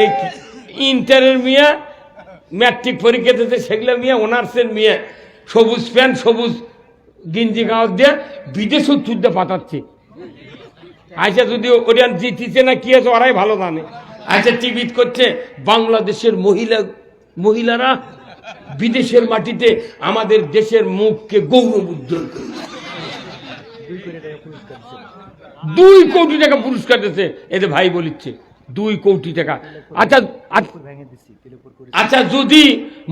এই ইন্টারের মিয়া ম্যাট্রিক পরীক্ষা দিতে সেগুলো মিয়া অনার্সের মিয়া সবুজ প্যান্ট সবুজ গিঞ্জি গাঁও দিয়ে বিদেশও যুদ্ধে পাঠাচ্ছে। আচ্ছা যদি ওরা জিতিছে না কি আছে ওরাই ভালো জানে। আচ্ছা টিভিট করছে বাংলাদেশের মহিলারা বিদেশের মাটিতে আমাদের দেশের মুখকে গৌরব উজ্জ্বল করেছে, 2 কোটি টাকা পুরস্কার দিচ্ছে। এদের ভাই বলিচ্ছে 2 কোটি টাকা। আচ্ছা আচ্ছা যদি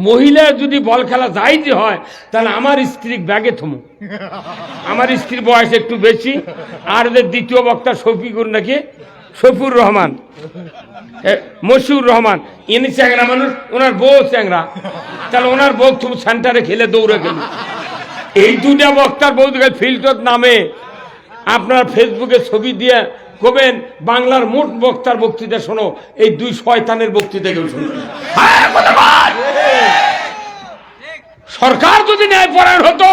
মহিলা যদি বল খেলা যাইতে হয় তাহলে আমার স্ত্রী ব্যাগে থমো। আমার স্ত্রীর বয়স একটু বেশি, আর ওদের দ্বিতীয় বক্তা শফিকুর নাকি শফিউর রহমান মশিউর রহমান, ইনি চ্যাংরা মানুষ, ওনার বউ চ্যাংরা, তাহলে ওনার বউ তুমি সেন্টারে খেলে দৌড়ে গেল। এই 2টা বক্তার বউ ফিল্টার নামে আপনার ফেসবুকে ছবি দিয়ে কবেন বাংলার মোট বক্তার বক্তৃতা শোনো, এই 2 শয়তানের বক্তৃতা কেউ শোনো। সরকার যদি ন্যায়পরায়ণ হতো,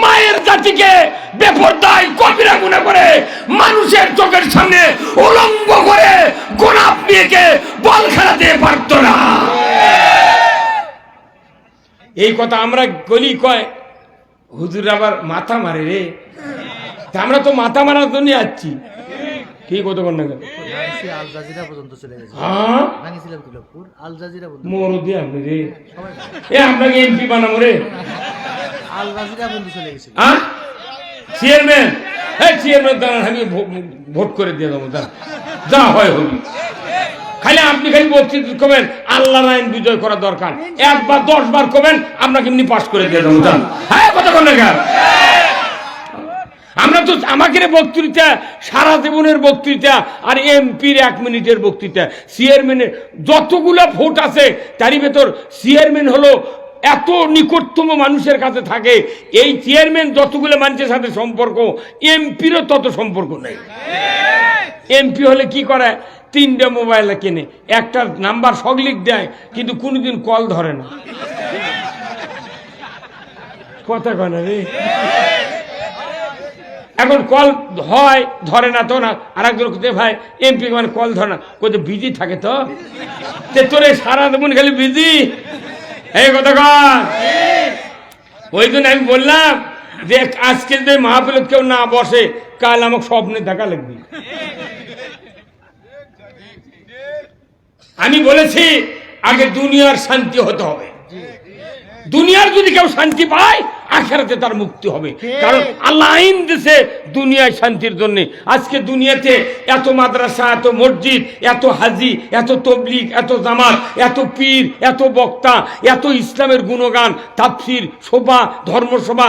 মায়ের জাতিকে বেপরদায় কবিরা গুনাহ করে মানুষের চোখের সামনে উলঙ্গ করে গোলাপ নিয়ে বল খেলাতে পারত না। এই কথা আমরা গলি কয় হুজুর আবার মাথা মারে রে, আমরা তো মাথা মারার জন্য আসছি। কি কত কর না আল জাজিরা পর্যন্ত চলে গেছে। হ্যাঁ ভাঙিছিলাম তিলকপুর আল জাজিরা পর্যন্ত মোরো দি আপনি রে এ আমরা কি এমপি বানাবো রে? আল জাজিরা পর্যন্ত চলে গেছে। হ্যাঁ চেয়ারম্যান, এই চেয়ারম্যান দাঁড়ান, আমি ভোট করে দিয়ে দেবো, যা হয় হবি। খালি আপনি খালি বক্তৃতা করবেন আল্লাহর আইন বিজয় করা দরকার, 1 বার 10 বার করবেন আপনাকে এমনি পাস করে দিয়ে দেবো। হ্যাঁ কত কর না আমরা তো আমাকে বক্তৃতা সারা জীবনের বক্তৃতা আর এমপির 1 মিনিটের বক্তৃতা। চেয়ারম্যানের যতগুলো ভোট আছে তারই ভেতর চেয়ারম্যান হলো এত নিকটতম মানুষের কাছে থাকে, এই চেয়ারম্যান যতগুলো মানুষের সাথে সম্পর্ক এমপিরও তত সম্পর্ক নেই। এমপি হলে কি করে 3টা মোবাইল কেনে, একটা নাম্বার সগলিক দেয় কিন্তু কোনোদিন কল ধরে না। কথা কয় না রে, এখন কল হয় ধরে না তো না, আর একজন ভাই এমপি মানে কল ধরে না, কোথাও বিজি থাকে তো তোরে সারা জীবন খালি বিজি। এই কথা কর, ওই জন্য আমি বললাম যে আজকে যদি মাহফিলে কেউ না বসে কাল আমাকে স্বপ্নে দেখা লাগবে। আমি বলেছি আগে দুনিয়ার শান্তি হতে হবে, দুনিয়ার যদি কেউ শান্তি পায় আখিরাতে তার মুক্তি হবে, কারণ আল্লাহ আইন দিয়েছে দুনিয়ায় শান্তির জন্য। আজকে দুনিয়াতে এত মাদ্রাসা, এত মসজিদ, এত হাজি, এত তবলিগ, এত জামাত, এত পীর, এত বক্তা, এত ইসলামের গুণগান, তাফসির, সভা, ধর্মসভা,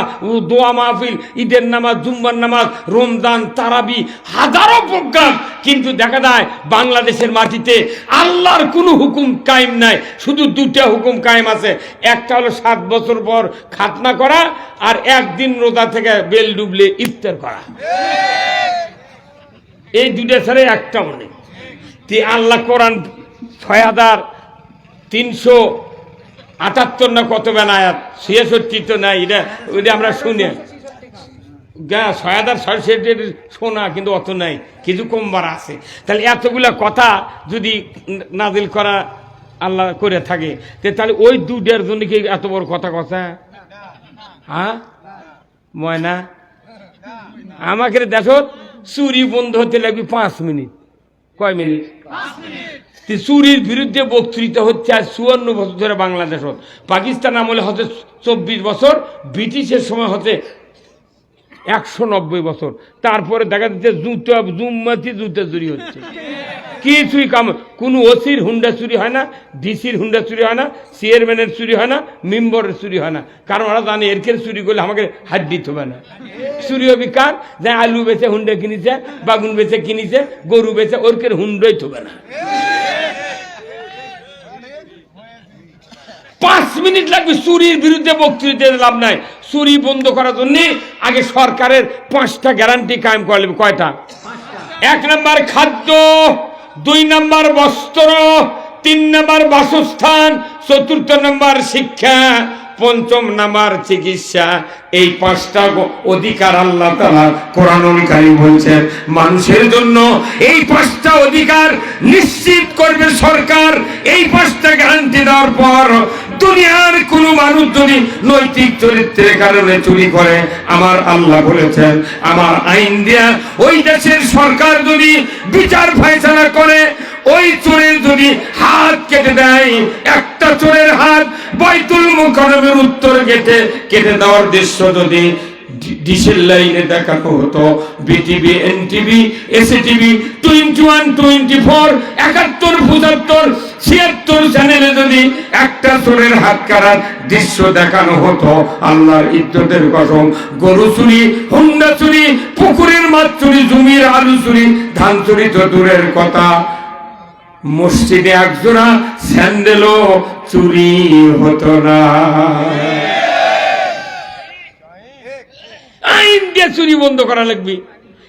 দোয়া মাহফিল, ঈদের নামাজ, জুম্মার নামাজ, রমজান, তারাবি, হাজারো প্রোগ্রাম, কিন্তু দেখা যায় বাংলাদেশের মাটিতে আল্লাহর কোনো হুকুম কায়েম নাই, শুধু 2টা হুকুম কায়েম আছে। একটা হলো 7 বছর পর খাতনা করা, আর 1 দিন রোজা থেকে বেল ডুবলে ইফতার করা। এই 2টা ছাড়া একটাও নেই। আল্লাহ কোরআন 6378 না কত বেন আয়াত, 66 তো নাই, এটা আমরা শুনি 6600 শোনা, কিন্তু অত নাই, কিছু কমবার আছে। তাহলে এতগুলা কথা যদি নাজিল করা আল্লাহ করে থাকে তাহলে ওই 2টার জন্য কি এত বড় কথা কথা? হ্যাঁ ময়না আমাকে দেখো চুরি বন্ধ হতে লাগবে 5 মিনিট। কয় মিনিট? 5 মিনিট। চুরির বিরুদ্ধে বক্তৃতা হচ্ছে আজ 54 বছর ধরে বাংলাদেশত। পাকিস্তান আমলে হতে 24 বছর, ব্রিটিশের সময় হতে 190 বছর। তারপরে দেখা যাচ্ছে জুম্মাতি জুতা চুরি হচ্ছে, কিছুই কাম, কোনো ওসির হুন্ডা চুরি হয় না, ডিসির হুন্ডা চুরি হয় না, চেয়ারম্যানের চুরি হয় না, মেম্বরের চুরি হয় না, কারণ ওরা জানে এরকের চুরি করলে আমাকে হাত দিতে হবে না। চুরি হবে কার? যে আলু বেচে হুন্ডা কিনেছে, বাগুন বেচে কিনেছে, গরু বেচে, ওরকের হুন্ডাই থবে না। 5 মিনিট লাগবে চুরির বিরুদ্ধে বক্তৃতা, লাভ নাই। চুরি বন্ধ করার জন্য আগে সরকারের 5টা গ্যারান্টি কায়েম করে নেবে। কয়টা? 1 নম্বর খাদ্য, 2 নম্বর বস্ত্র, 3 নম্বর বাসস্থান, 4th নম্বর শিক্ষা, পঞ্চম নাম্বার চিকিৎসা। এই 5টা অধিকার আল্লাহ তাআলা কোরআনুল কারীম বলছেন মানুষের জন্য এই 5টা অধিকার নিশ্চিত করবে সরকার। এই 5টা গ্যারান্টি দেওয়ার পর দুনিয়ার কোন মানুষ যদি নৈতিক চরিত্রের কারণে চুরি করে, আমার আল্লাহ বলেছেন আমার আইন দিয়া ওই দেশের সরকার যদি বিচার ফয়সালা করে, ওই চোরের যদি হাত কেটে দেয়, একটা চোরের হাত বাইতুল মুকাররমের উত্তর গেটে কেটে দেওয়ার দৃশ্য যদি ডিশের লাইনে দেখানো হতো, বিটিভি, এনটিভি, এসটিভি, 21, 24, 71, 75, 76 চ্যানেলে যদি একটা চোরের হাত কাটার দৃশ্য দেখানো হতো, আল্লাহর ইজ্জতের কসম, গরু চুরি, হুন্ডা চুরি, পুকুরের মাছ চুরি, জমির আলু চুরি, ধান চুরি তো দূরের কথা, মসজিদে একজোড়া স্যান্ডেলও চুরি হতো না। আইন দিয়ে চুরি বন্ধ করা লাগবে।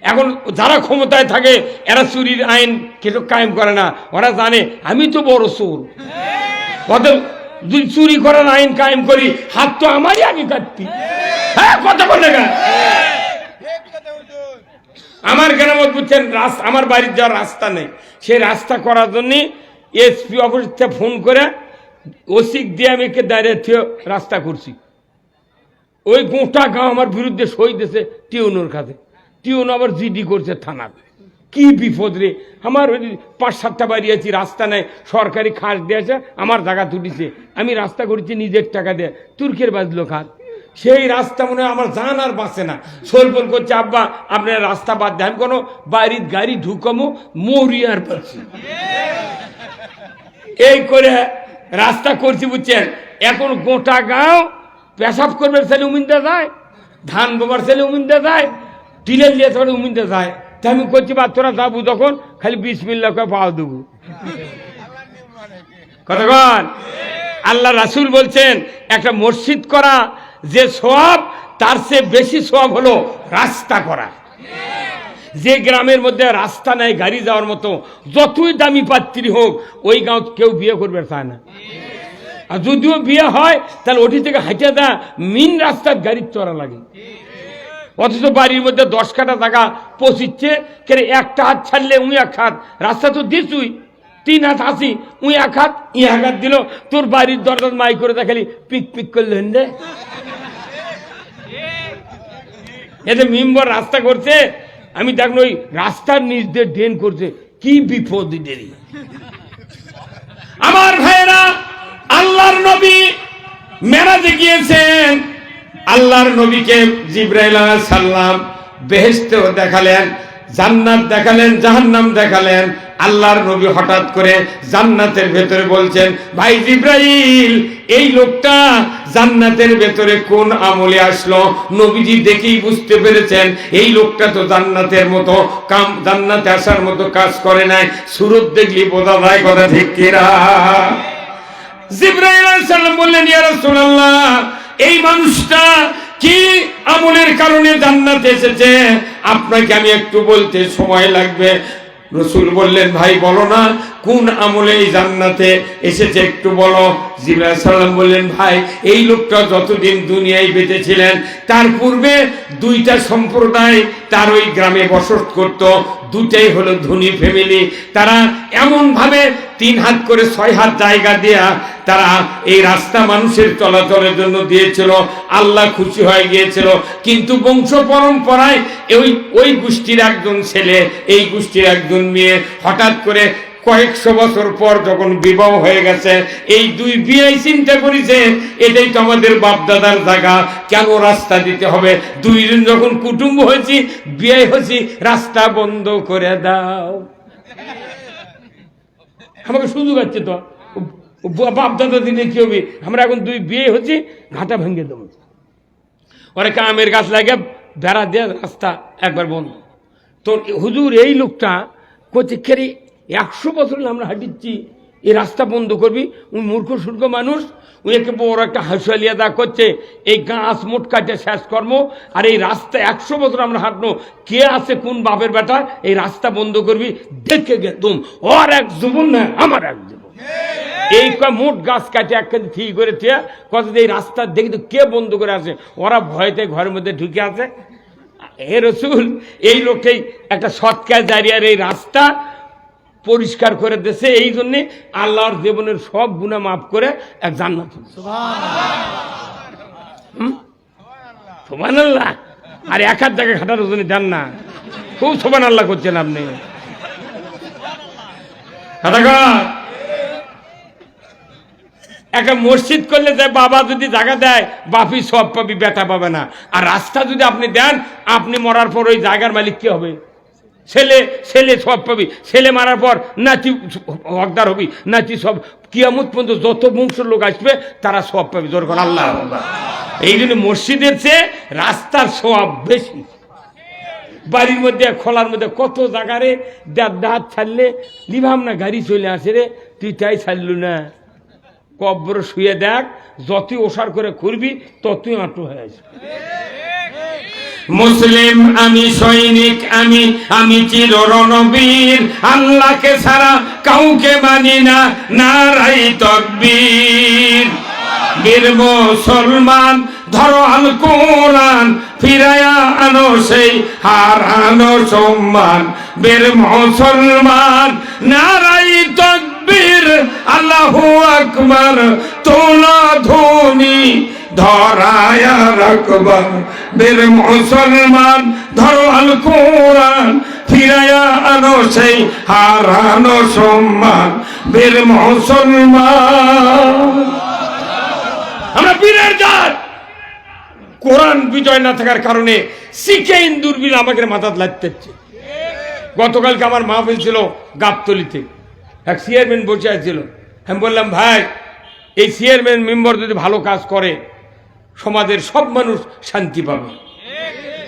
এখন যারা ক্ষমতায় থাকে এরা চুরির আইন কেউ কায়েম করে না। ওরা জানে আমি তো বড় চোর, ওদের যদি চুরি করার আইন কায়েম করি হাত তো আমারই আগে কাটতি। হ্যাঁ, কথা বলে না। আমার গ্রামত বুঝছেন, আমার বাড়ির যাওয়ার রাস্তা নেই, সেই রাস্তা করার জন্য এসপি অফিস থেকে ফোন করে ওসিক দিয়ে আমি দাঁড়িয়ে রাস্তা করছি। ওই গোটা গাঁও আমার বিরুদ্ধে সই দিয়েছে টিউনোর কাছে, টিউন আবার জিডি করছে থানার। কি বিপদ রে! আমার 5-7টা বাড়ি আছি, রাস্তা নেই, সরকারি খাস দিয়েছে, আমার জায়গা তুলিছে, আমি রাস্তা করেছি নিজের টাকা দিয়ে, তুর্কের বাজলো খাস। সেই রাস্তা মনে হয় আমার জান আর বাঁচে না। সোলপল করছে আব্বা আপনার রাস্তা বাদ দেন, কোনো বাড়ির গাড়ি ঢুকামো মরি আর পাচ্ছি। এই করে রাস্তা করছি বুঝছেন। এখন গোটা গাঁও পেশাব করবার ছেলে উমিনতে যায়, ধান বোবার ছেলে উমিনতে যায়, টিলের লিয়ে ছেলে উমিনতে যায়। তা আমি করছি বা তোরা যাবো তখন খালি বিসমিল্লাহ করে পাওয়া দেবো। কতক্ষণ আল্লাহ রাসূল বলছেন একটা মসজিদ করা যে সওয়াব, তার চেয়ে বেশি সওয়াব হলো রাস্তা করা। যে গ্রামের মধ্যে রাস্তা নাই গাড়ি যাওয়ার মতো, যতই দামি পাত্রী হোক, ওই গাঁও কেউ বিয়ে করবে চায় না। আর যদিও বিয়ে হয় তাহলে ওটি থেকে হাঁটে দেয় মেন রাস্তার গাড়ি চড়া লাগে। অথচ বাড়ির মধ্যে 10 কাঠা জায়গা পচিচ্ছে, কেন একটা হাত ছাড়লে উই এক হাত, রাস্তা তো দিছুই 3 হাত আসি, উই এক হাত ই এক হাত দিল, তোর বাড়ির দরজা মাই করে দেখালি পিক পিক করলেন রে। এতে মেম্বার রাস্তা করছে, আমি দেখলো ওই রাস্তার নিচ দিয়ে ড্রেন করছে, কি বিপদ দেরি। আমার ভাইয়েরা, আল্লাহর নবী মেরাজে গিয়েছেন, আল্লাহর নবীকে জিবরাইল আলাইহিস সালাম বেহেশতেও দেখালেন, জান্নাত দেখালেন, জাহান্নাম দেখালেন। আল্লাহর নবী হঠাৎ করে জান্নাতের ভেতরে বলছেন, ভাই জিবরাইল, এই লোকটা জান্নাতের ভেতরে কোন আমলে আসলো? নবীজি দেখেই বুঝতে পেরেছেন এই লোকটা তো জান্নাতের মতো কাম, জান্নাতে আসার মতো কাজ করে নাই। সুরত দেখলি বোঝা যায়, কথা ঠিক কিনা? জিবরাইল আলাইহিস সালাম বললেন, ইয়া রাসূলুল্লাহ, এই মানুষটা কি আমলের কারণে জান্নাতে এসেছে আপনাকে আমি একটু বলতে সময় লাগবে। রাসূল বললেন, ভাই বলো না, কোন আমলে এই জান্নাতে এসেছে একটু বলো। জিবরাইল আলাইহিস সালাম বললেন, ভাই এই লোকটা যতদিন দুনিয়ায় বেঁচে ছিলেন তার পূর্বে 2টা সম্প্রদায় তার ওই গ্রামে বসত করত। 2টাই হলো ধনী ফ্যামিলি। তারা এমন ভাবে 3 হাত করে 6 হাত জায়গা দেয়া তারা এই রাস্তা মানুষের চলাচলের জন্য দিয়েছিল। আল্লাহ খুশি হয়ে গিয়েছিল। কিন্তু বংশ পরম্পরায় ওই গোষ্ঠীর একজন ছেলে, এই গোষ্ঠীর একজন মেয়ে হঠাৎ করে কয়েকশো বছর পর যখন বিবাহ হয়ে গেছে, এই 2 বিয়ে চিন্তা করেছে এটাই তো আমাদের বাপদাদার জায়গা, কেন রাস্তা দিতে হবে? 2 জন যখন কুটুম্ব হয়েছি, বিয়ে হয়েছি, রাস্তা বন্ধ করে দাও। আমাকে সুযোগ আছে তো, বাপদাদা দিলে কি হবে? আমরা এখন 2 বিয়ে হচ্ছি, ঘাটা ভেঙে দেবো। ওরা কামের গাছ লাগে বেড়া দিয়ে রাস্তা একবার বন্ধ। তো হুজুর এই লোকটা করছে, খেরি 100 বছর আমরা হাঁটিচ্ছি, এই রাস্তা বন্ধ করবি? উনি মূর্খ সূর্খ মানুষ, উনি একে বড় একটা হাসুয়ালিয়া দা করছে, এই গাছ মোট কাটে শেষ কর্ম। আর এই রাস্তা 100 বছর আমরা হাঁটনো, কে আছে কোন বাপের বেটা এই রাস্তা বন্ধ করবি? দেখে গে তুম, ওর এক জীবন না আমার এক জীবন। এই মোট গাছ কাটে একখানে ঠিক করে কত এই রাস্তা দেখি তো কে বন্ধ করে আছে, ওরা ভয়তে ঘরের মধ্যে ঢুকে আছে। হে রসুল, এই লোকটাই একটা সৎকার জারিয়ার এই রাস্তা পরিষ্কার করে দিয়েছে, এই জন্যে আল্লাহর জীবনের সব গুনাহ মাফ করে এক জান্নাত। সুবহানাল্লাহ। আর এক হাত জায়গায় খাটার ওজনে দেন না, খুব সুবহানাল্লাহ করছেন আপনি। একটা মসজিদ করলে যে বাবা যদি জায়গা দেয় বাপি সব পাবি, বেটা পাবে না। আর রাস্তা যদি আপনি দেন, আপনি মরার পর ওই জায়গার মালিক কি হবে? ছেলে, ছেলে সব পাবি। ছেলে মারার পর নাতি হকদার হবি, নাতি সব কিয়ামত পর্যন্ত যত বংশের লোক আসবে তারা সব পাবি। জোর করে আল্লাহ। এই জন্য মসজিদের চেয়ে রাস্তার সওয়াব বেশি। বাড়ির মধ্যে খোলার মধ্যে কত জায়গারে দাঁত ছাড়লে লিভাম না গাড়ি চলে আসে রে, তুই তাই ছাড়লু না। কব্বর শুয়ে দেখ, যতই ওষার করে করবি ততই আঁটু হয়ে আসবে। মুসলিম আমি, সৈনিক আমি, আমি চির রণবীর, আল্লাহকে ছাড়া কাউকে মানি না, নারাই তাকবীর। বীর মুসলমান ধরো আল কোরআন, ফিরায়া আনো সেই হারানো সম্মান। বীর মুসলমান নারাই তাকবীর, আল্লাহু আকবার, তোলা ধ্বনি ধরায়া রাখবা। বীর মুসলমান ধরো আল কোরআন, ফিরায়া আনো সেই হারানো সম্মান। বীর মুসলমান আমরা বীরের জাত। কোরআন বিজয় না থাকার কারণে শিখে ইন্দুর বীর আমাকে মাথাত লাগতে। গতকালকে আমার মাহফিল ছিল গাবতলিতে, এক চেয়ারম্যান বসে আছিল। আমি বললাম, ভাই এই চেয়ারম্যান মেম্বার যদি ভালো কাজ করে সমাজের সব মানুষ শান্তি পাবে।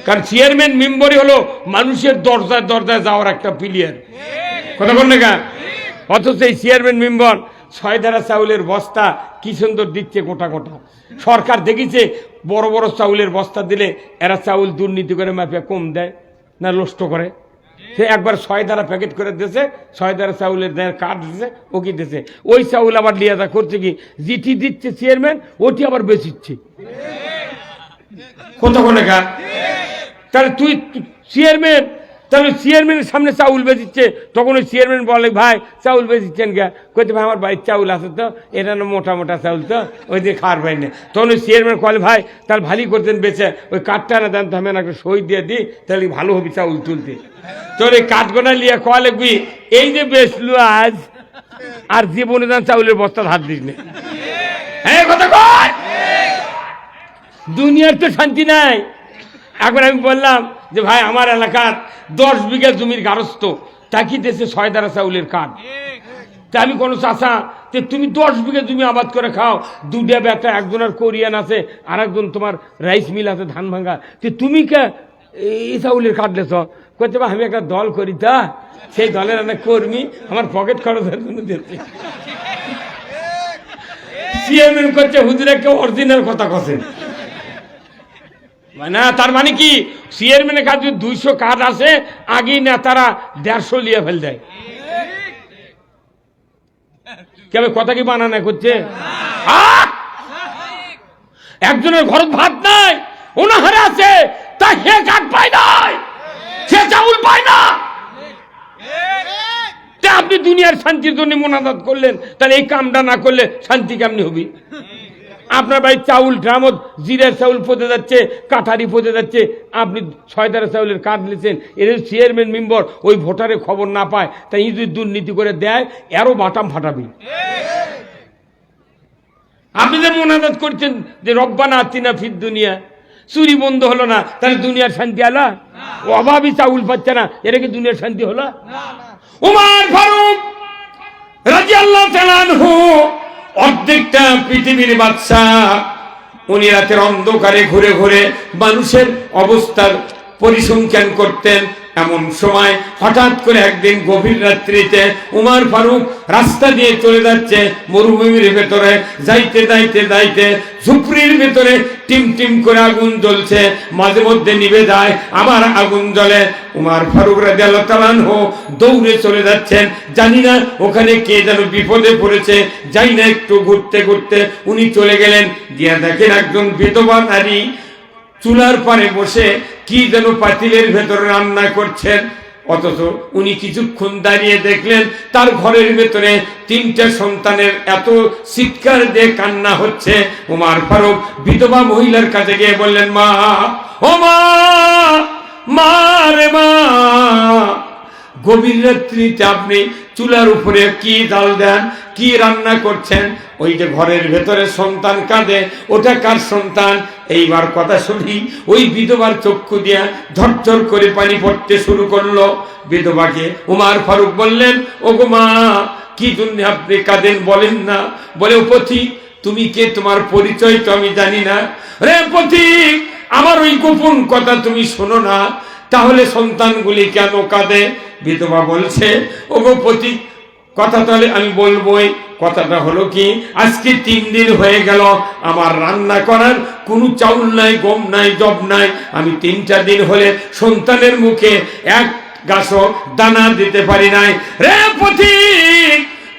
কারণ চেয়ারম্যান মেম্বারই হলো মানুষের দরজায় দরজায় যাওয়ার একটা প্লেয়ার। কথা বল না? অথচ এই চেয়ারম্যান মেম্বার 6 ধারা চাউলের বস্তা কি সুন্দর দিচ্ছে গোটা গোটা। সরকার দেখেছে বড় বড় চাউলের বস্তা দিলে এরা চাউল দুর্নীতি করে মাফিয়া কম দেয় না নষ্ট করে। সে একবার 6 ধারা প্যাকেট করে দিয়েছে, 6 ধারা চাউলের কার্ড দিয়েছে, ও কি দিয়েছে, ওই চাউল আবার লিয়াজা করছে কি, জিটি দিচ্ছে চেয়ারম্যান, ওটি আবার বেচিচ্ছে। কোথা কোনে গা? তাহলে তুই চেয়ারম্যান, তাহলে চেয়ারম্যানের সামনে চাউল বেচিচ্ছে, তখন ওই চেয়ারম্যান বলে, ভাই চাউল বেচিচ্ছেন গা? কইতে ভাই আমার বাড়ির চাউল আছে তো, এটা না মোটা মোটা চাউল তো, ওই দিয়ে খাওয়ার পাই না। তখন ওই চেয়ারম্যান কলে, ভাই তাহলে ভালোই করতেন বেচে, ওই কাঠটা না দেন তো আমি একটা সই দিয়ে দিই, তাহলে ভালো হবে চাউল তুলতে। তোর এই কাঠগোনা নিয়ে কয়া লিখবি, এই যে বেচলু আজ, আর জীবনে দেন চাউলের বস্তার হাত দিস না। হ্যাঁ কথা কয়, দুনিয়ার তো শান্তি নাই। একবার আমি বললাম যে ভাই আমার এলাকার 10 বিঘা জমির গারস্থ, তাকি দেশে 6 ধারা চাউলের কার্ড। তা আমি কোনো চাষা, তুমি 10 বিঘা জমি আবাদ করে খাও, 2টা বেটা, একজনের কোরিয়ান আছে আর একজন তোমার রাইস মিল আছে ধান ভাঙ্গা, তুমি কে এই চাউলের কার্ড লেছ? করতে বা আমি একটা দল করি, তা সেই দলের অনেক কর্মী আমার পকেট খরচের জন্য দিচ্ছে। চেয়ারম্যান করছে, হুজুরে কেউ অরিজিনাল কথা কছেন না। তার মানে কি, চেয়ারম্যানের কাছে 200 কার্ড আছে, আগেই নেতারা 150 লিয়ে ফেল দেয়। কেবে কথা কি বানানা করছে? একজনের ঘর ভাত নাই, ওনাহারে আছে, তা সে কার্ড পায় নাই, সে চাউল পায় না। আপনি দুনিয়ার শান্তির জন্য মোনাজাত করলেন, তাহলে এই কামটা না করলে শান্তি কেমনি হবি? আপনার বাড়ির চাউল ড্রামত জিরার চাউল পচে যাচ্ছে, কাঠারি পচে যাচ্ছে, আপনি 6 ধারা চাউলের কার্ড নিয়েছেন। এর চেয়ারম্যান মেম্বার ওই ভোটারের খবর না পায়, তাই যদি দুর্নীতি করে দেয় এরও বাটাম ফাটাবি। আপনি যে মোনাজাত করছেন যে রব্বানা আতিনা ফিদ দুনিয়া, চুরি বন্ধ হলো না, তাহলে দুনিয়ার শান্তি আলা? অভাবী চাউল পাচ্ছে না, এটা কি দুনিয়ার শান্তি হলো? উমর ফারুক রাদিয়াল্লাহু তাআলা আনহু অর্ধেকটা পৃথিবীর বাদশা, উনি রাতের অন্ধকারে ঘুরে ঘুরে মানুষের অবস্থার পরিসংখ্যান করতেন। এমন সময় হঠাৎ করে একদিন গভীর রাত্রিতে উমর ফারুক রাস্তা দিয়ে চলে যাচ্ছে মরুভূমির ভেতরে, যাইতে যাইতে যাইতে ঝুপড়ির ভেতরে টিম টিম করে আগুন জ্বলছে, মাঝে মধ্যে নিভে যায় আবার আগুন জ্বলে। উমর ফারুক রাদিয়াল্লাহু তাআলা আনহু দৌড়ে চলে যাচ্ছেন, জানি না ওখানে কে যেন বিপদে পড়েছে, যাই না একটু ঘুরতে ঘুরতে উনি চলে গেলেন, গিয়া দেখেন একজন বিধবা নারী চুলার পারে বসে কি যেন পাতিলের ভেতরে রান্না করছেন। অথচ উনি কিছুক্ষণ দাঁড়িয়ে দেখলেন তার ঘরের ভেতরে 3টা সন্তানের এত চিৎকার দিয়ে কান্না হচ্ছে। উমর ফারুক বিধবা মহিলার কাছে গিয়ে বললেন, মা, ও মা, মা রে মা, গভীর রাত্রিতে আপনি চুলার উপরে কি জাল দেন, কি রান্না করছেন? ওই যে ঘরের ভেতরে সন্তান কাঁদে, ওটা কার সন্তান? এইবার কথা শুনি ওই বিধবার চক্ষু দিয়া ঝরঝর করে পানি পড়তে শুরু করলো। বিধবাকে উমর ফারুক বললেন, ওগো মা, কি জন্য আপনি কাঁদেন বলেন না? বলে, ও পথিক, তুমি কে? তোমার পরিচয় তো আমি জানি না। রে পথিক, আমার ওই গোপন কথা তুমি শোনো না, তাহলে সন্তানগুলি কেন কাঁদে? বিধবা বলছে, ওগো পথিক, কথা তাহলে আমি বলবোই। কথাটা হলো কি, আজকে 3 দিন হয়ে গেল আমার রান্না করার কোনো চাউল নাই, গম নাই, জব নাই। আমি 3টা দিন হলে সন্তানের মুখে এক গাছও দানা দিতে পারি নাই। রে পথিক,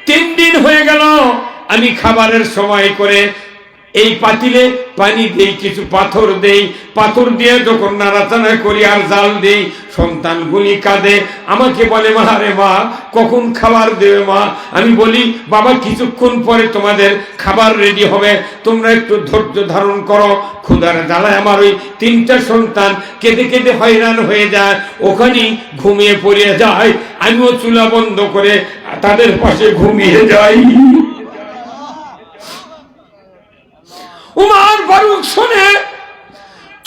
3 দিন হয়ে গেল আমি খাবারের সময় করে এই পাতিলে পানি দেই, কিছু পাথর দেই, পাথর দিয়ে যখন নাড়াচাড়া করি আর জাল দেই, সন্তানগুলি কাঁদে, আমাকে বলে, মা রে মা, কখন খাবার দেবে মা? আমি বলি, বাবা, কিছুক্ষণ পরে তোমাদের খাবার রেডি হবে, তোমরা একটু ধৈর্য ধারণ করো। ক্ষুধার জ্বালায় আমার ওই 3টা সন্তান কেঁদে কেঁদে হয়রান হয়ে যায়, ওখানেই ঘুমিয়ে পড়ে যায়। আমিও চুলা বন্ধ করে তাদের পাশে ঘুমিয়ে যাই। উমর ফারুক শুনে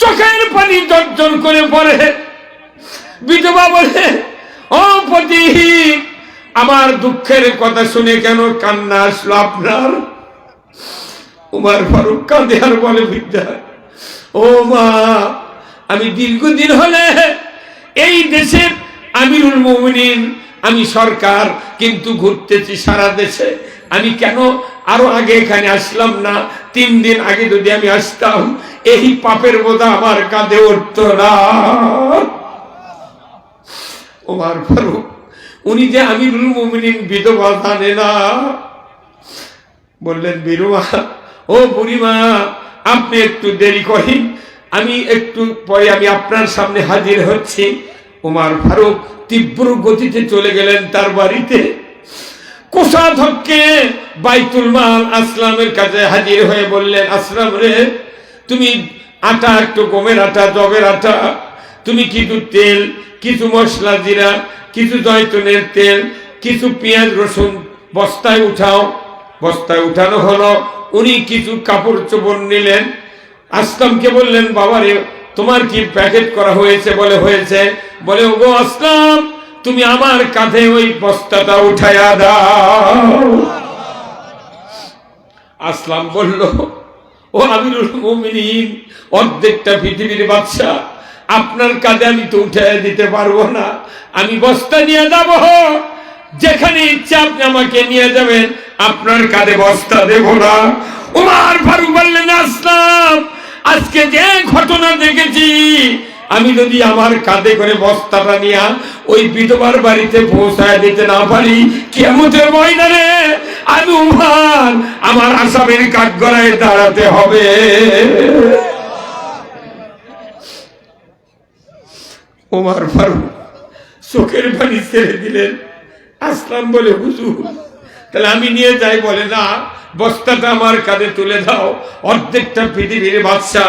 চোখের পানি জর্জর করে পড়ে। বিধবা বলে, ও পথিক, আমার দুঃখের কথা শুনে কেন কান্না আসলো আপনার? উমর ফারুক কাঁদে আর বলে, বিদ্যা, ও মা, আমি দীর্ঘদিন হলে এই দেশের আমিরুল মুমিনিন, আমি সরকার, কিন্তু ঘুরতেছি সারা দেশে। আমি কেন আরো আগে এখানে আসলাম না? 3 দিন আগে যদি আমি আসতাম, এই পাপের বোঝা আমার কাঁধে উঠত না। ওমর ফারুক, উনি যে আমিরুল মুমিনিন, বিধবা জানে না। বললেন, বিরুমা, ও বুড়িমা, আপনি একটু দেরি করেন, আমি একটু পরে আমি আপনার সামনে হাজির হচ্ছি। ওমর ফারুক তীব্র গতিতে চলে গেলেন তার বাড়িতে। কোষাধ্যক্ষে বাইতুল মাল আসলামের কাছে হাজির হয়ে বললেন, আসলাম রে, তুমি আটা, একটু গমের আটা, জবের আটা, তুমি কিছু তেল, কিছু মশলা, জিরা, কিছু জয়তুনের তেল, কিছু পেঁয়াজ রসুন বস্তায় উঠাও। বস্তায় উঠানো হলো। উনি কিছু কাপড় চোপড় নিলেন। আসলামকে বললেন, বাবারে, তোমার কি প্যাকেট করা হয়েছে? বলে, হয়েছে। বলে, ওগো আসলাম, তুমি আমার কাঁধে ওই বস্তাটা উঠাইয়া দাও। আসলাম বলল, ও আমিরুল মুমিনিন, অর্ধেকটা পৃথিবীর বাদশা, আপনার কাঁধে আমি তো উঠাইয়া দিতে পারবো না। আমি বস্তা নিয়ে যাব, যেখানে ইচ্ছা আপনি আমাকে নিয়ে যাবেন, আপনার কাঁধে বস্তা দেব না। উমর ফারুক বললেন, আসলাম, আজকে যে ঘটনা দেখেছি, আমি যদি আমার কাঁধে করে বস্তাটা নিয়ে ওই বিধবার বাড়িতে পৌঁছায় দিতে না পারি, কিয়ামতের ময়দানে আমি উমর আমার আসামের কাঠগড়ায় দাঁড়াতে হবে। ওমর ফারুক চোখের পানি ছেড়ে দিলেন। আসলাম বলে, হুজুর, তাহলে আমি নিয়ে যাই? বলে, না, বস্তাটা আমার কাঁধে তুলে দাও। অর্ধেকটা পৃথিবীর বাদশা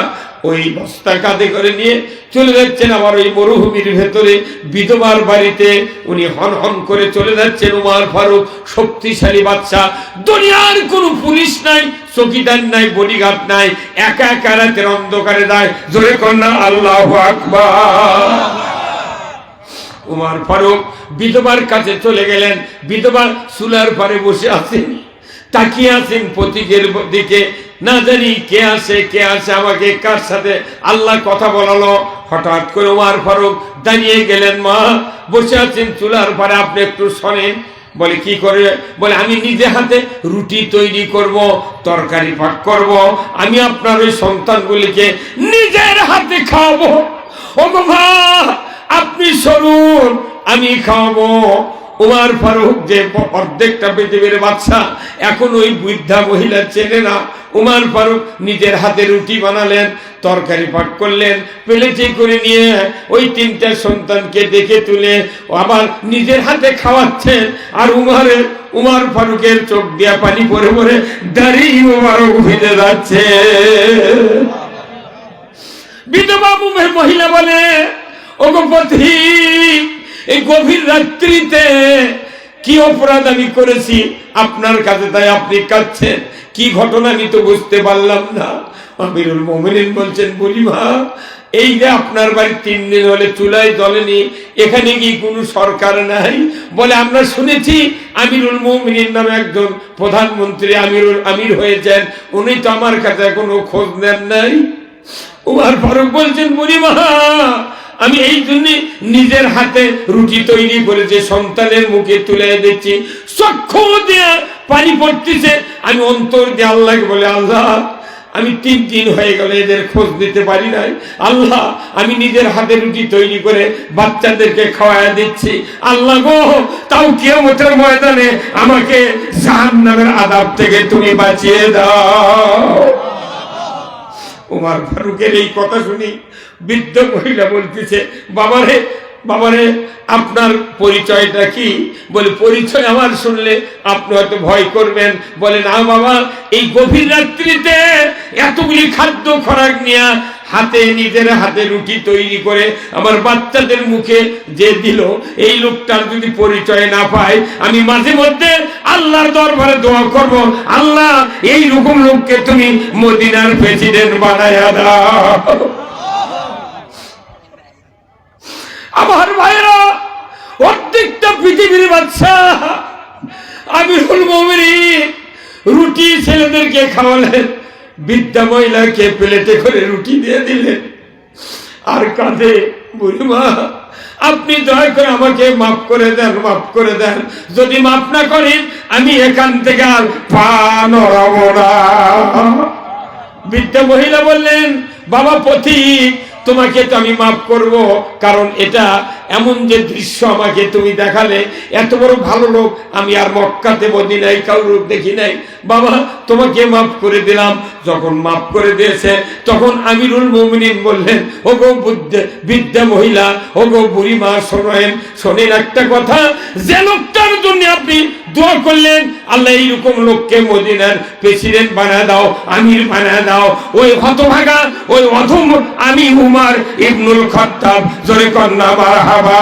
ওই বস্তা কাঁধে করে নিয়ে চলে যাচ্ছেন আবার ওই মরুভূমির ভেতরে বিধবার বাড়িতে। উনি হন হন করে চলে যাচ্ছেন। উমর ফারুক শক্তিশালী বাদশা, দুনিয়ার কোনো পুলিশ নাই, চৌকিদার নাই, বডিগার্ড নাই, একা একা রাতের অন্ধকারে যায়। জোরে কন্যা আল্লাহু আকবার। উমর ফারুক বিধবার কাছে চলে গেলেন। বিধবা চুলার পারে বসে আছেন। তাকিয়ে আছেন প্রতীকের দিকে, না জানি কে আসে আমাকে কার সাথে আল্লাহ কথা বলালো। হঠাৎ করে ওমর ফারুক দাঁড়িয়ে গেলেন, মা বসে আছেন চুলার পারে, আপনি একটু শোনেন। বলে কি করে? বলে আমি নিজে হাতে রুটি তৈরি করব, তরকারি পাক করব, আমি আপনার ওই সন্তানগুলিকে নিজের হাতে খাওয়াবো। ও বাবা আপনি শুনুন, আমি খাওয়াবো। ওমর ফারুক যে অর্ধেকটা পৃথিবীর বাদশা, এখন ওই বৃদ্ধা মহিলা চেনে না। ওমর ফারুক নিজের হাতে রুটি বানালেন, তরকারি পাক করলেন, প্লেটে করে নিয়ে ওই তিনটা সন্তানকে দেখে তুলে আবার নিজের হাতে খাওয়াচ্ছেন। আর উমর ফারুকের চোখ দিয়া পানি পরে পরে দাঁড়িয়ে মোবারক ভিজে যাচ্ছে। বিধবা মহিলা বলে, ওগো পথি, এই গভীর রাত্রিতে কি অপরাধ আমি করেছি আপনার কাছে তাই আপনি কাঁদছেন? কি ঘটনা আমি তো বুঝতে পারলাম না। আমিরুল মুমিনিন বলছেন, বুড়িমা এই যে আপনার বাড়ি 3 দিন হলে চুলায় জ্বলেনি, এখানে কি কোনো সরকার নাই? বলে আমরা শুনেছি আমিরুল মুমিনিন নামে একজন প্রধানমন্ত্রী আমির হয়েছেন, উনি তো আমার কাছে কোনো খোঁজ নেন নাই। ওমর ফারুক বলছেন, বুড়িমা আমি এই জন্য নিজের হাতে রুটি তৈরি করেছি, সন্তানের মুখে তুলে দিচ্ছি, চক্ষু দিয়ে পানি পড়তেছে। আমি অন্তর দিয়ে আল্লাহকে বলে, আল্লাহ আমি 3 দিন হয়ে গেল এদের খোঁজ দিতে পারি নাই। আল্লাহ আমি নিজের হাতে রুটি তৈরি করে বাচ্চাদেরকে খাওয়ায় দিচ্ছি। আল্লাহ গো, তাও কিয়ামতের ময়দানে আমাকে জাহান্নামের আযাব থেকে তুমি বাঁচিয়ে দাও। ওমর ফারুকের এই কথা শুনি বৃদ্ধ মহিলা বলতেছে, বাবারে আপনার পরিচয়টা কি? বলে পরিচয় আমার শুনলে আপনি হয়তো ভয় করবেন। বলে না বাবা, এই গভীর রাত্রিতে এতগুলি খাদ্য খোরাক নিয়ে নিজের হাতে রুটি তৈরি করে আমার বাচ্চাদের মুখে যে দিল, এই লোকটার যদি পরিচয় না পাই, আমি মাঝে মধ্যে আল্লাহর দরবারে দোয়া করব, আল্লাহ এই রকম লোককে তুমি মদিনার প্রেসিডেন্ট বানায়া দাও। আমার ভাইরা, অর্ধেকটা পৃথিবীর বাদশা আমিরুল মুমিনিন রুটি ছেলেদেরকে খাওয়ালেন, বৃদ্ধা মহিলাকে প্লেটে করে রুটি দিয়ে দিলেন, আর কাঁধে, বুড়িমা আপনি দয়া করে আমাকে মাফ করে দেন, যদি মাফ না করেন আমি এখান থেকে আর পা নড়াবো না। বৃদ্ধা মহিলা বললেন, বাবা পথিক, তোমাকে তো আমি মাফ করব, কারণ এটা এমন যে দৃশ্য আমাকে তুমি দেখালে, এত বড় ভালো লোক আমি আর মক্কাতে মদিনায় কারোর দেখি নাই। বাবা তোমাকে মাফ করে দিলাম। যখন মাফ করে দিয়েছে তখন আমিরুল মুমিনিন বললেন, ওগো বৃদ্ধা মহিলা, ওগো বুড়িমা, শোনেন একটা কথা, যে লোকটার জন্য আপনি দোয়া করলেন, আল্লাহ এইরকম লোককে মদিনার প্রেসিডেন্ট বানায় দাও, আমির বানায় দাও, ওই হতভাগা ওই অধম আমি উমর ইবনুল খাত্তাব, জোরে কন্যা মারহাবা।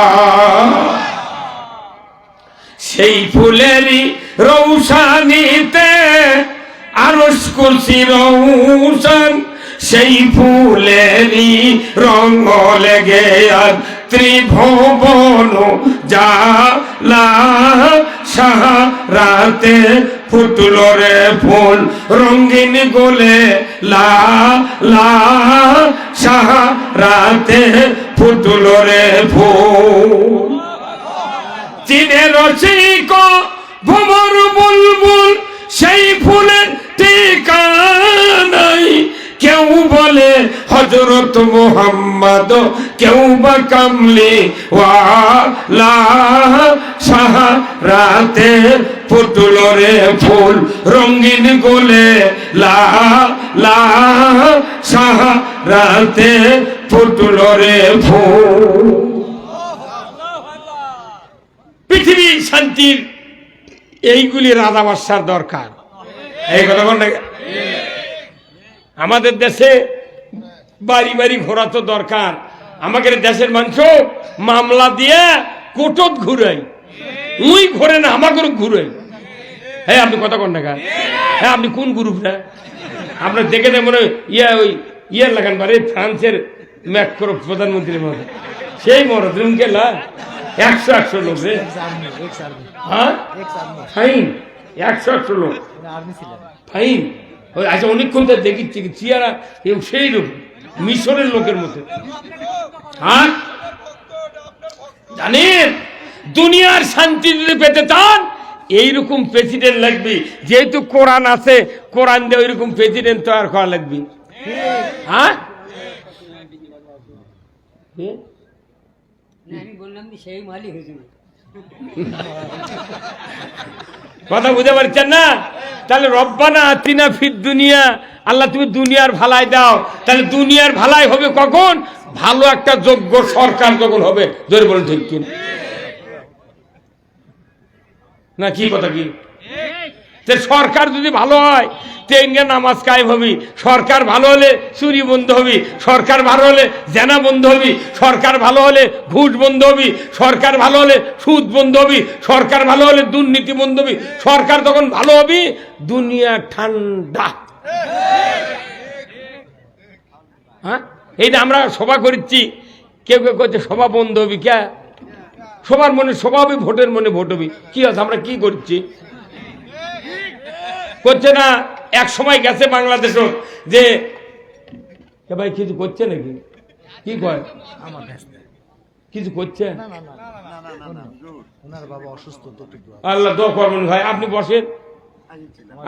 সেই ফুলেরই রৌশানিতে আরশ কুরসি রৌশন, সেই ফুলেরই রঙ লেগে আর ত্রিভুবন জালা, সাহারাতে ফুটল রে ফুল রঙিন গোলে লা লা, সাহারাতে ফুটল রে ফুল। চিনে রসিক ভ্রমর বুলবুল, সেই ফুলের ঠিকানাই, কেউ বলে হযরত মুহাম্মদ, কেউ বা কামলি ওয়ালা, সাহারাতে ফুটল রে ফুল রঙিন গোলে লা লা, সাহারাতে ফুটল রে ফুল। পৃথিবীর শান্তির এইগুলি রাজা বাদশার দরকার। এই কথা বল না, আমাদের দেশে বাড়ি বাড়ি ঘোরা তো দরকার। আমাদের দেশের মানুষ মামলা দিয়ে কোর্টত ঘুরাই, উই ঘোরে না, আমাকে ঘুরাই। হ্যাঁ আপনি কথা কন না, হ্যাঁ আপনি কোন গ্রুপ না? আপনার দেখে দেয় মনে ওই ইয়ার লাগান পারে ফ্রান্সের ম্যাক্রো প্রধানমন্ত্রীর মতো, সেই মরদ রুমকে 100 লোক রে। হ্যাঁ 100 লোক ফাইন। ওই আচ্ছা অনেকক্ষণ তো দেখিচ্ছি চেয়ারা সেই রূপ মিশরের লোকের মতো। হ্যাঁ জানেন দুনিয়ার শান্তি যদি পেতে চান এইরকম প্রেসিডেন্ট লাগবে, যেহেতু কোরআন আছে কোরআন দিয়ে ওইরকম প্রেসিডেন্ট তৈরি করা লাগবে। হ্যাঁ কথা বুঝতে পারছেন না? তাহলে রব্বানা আতিনা ফিদ দুনিয়া, আল্লাহ তুমি দুনিয়ার ভালাই দাও। তাহলে দুনিয়ার ভালাই হবে কখন? ভালো একটা যোগ্য সরকার যখন হবে। জোরে বলুন ঠিক কিনা? না কি কথা কি? সরকার যদি ভালো হয় তেঙ্গে নামাজ কায়েম হবি, সরকার ভালো হলে চুরি বন্ধ হবি, সরকার ভালো হলে জেনা বন্ধ হবি, সরকার ভালো হলে ঘুষ বন্ধ হবি, সরকার ভালো হলে সুদ বন্ধ হবি, সরকার ভালো হলে দুর্নীতি বন্ধ হবি। সরকার তখন ভালো হবি, দুনিয়া ঠান্ডা। হ্যাঁ এইটা আমরা সভা করেছি, কেউ কেউ করছে সভা বন্ধ হবি কে? সবার মনে সভা হবে, ভোটের মনে ভোট হবি। কি আছে আমরা কি করছি? করছে না। এক সময় গেছে বাংলাদেশও যে ভাই কিছু করছে নাকি? কি কয় কিছু করছে? আল্লাহ দোয়া করবেন ভাই, আপনি বসেন,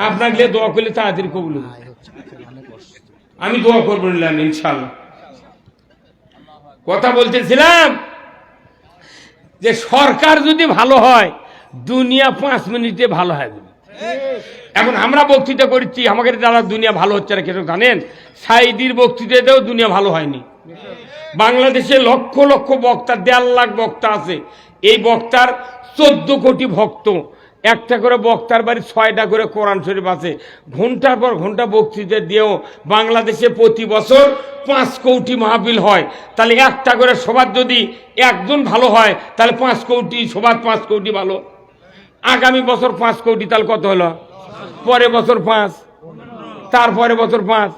আপনাকে দোয়া করলে তাড়াতাড়ি কবুল হবে। আমি দোয়া করবো ইনশাল্লাহ। কথা বলতেছিলাম যে সরকার যদি ভালো হয় দুনিয়া 5 মিনিটে ভালো হয়। এখন আমরা বক্তৃতা করছি, আমাদের যারা দুনিয়া ভালো হচ্ছে না কেন জানেন? সাইদির বক্তৃতাতেও দুনিয়া ভালো হয়নি। বাংলাদেশে লক্ষ লক্ষ বক্তা, 1.5 লাখ বক্তা আছে। এই বক্তার 14 কোটি ভক্ত, একটা করে বক্তার বাড়ি 6টা করে কোরআন শরীফ আছে। ঘন্টার পর ঘন্টা বক্তৃতা দিয়েও বাংলাদেশে প্রতি বছর 5 কোটি মাহফিল হয়। তাহলে একটা করে সবার যদি একজন ভালো হয় তাহলে 5 কোটি, সবার 5 কোটি ভালো। আগামী বছর 5 কোটি, তাহলে কত হলো? পরের বছর 5, তারপরে বছর 5।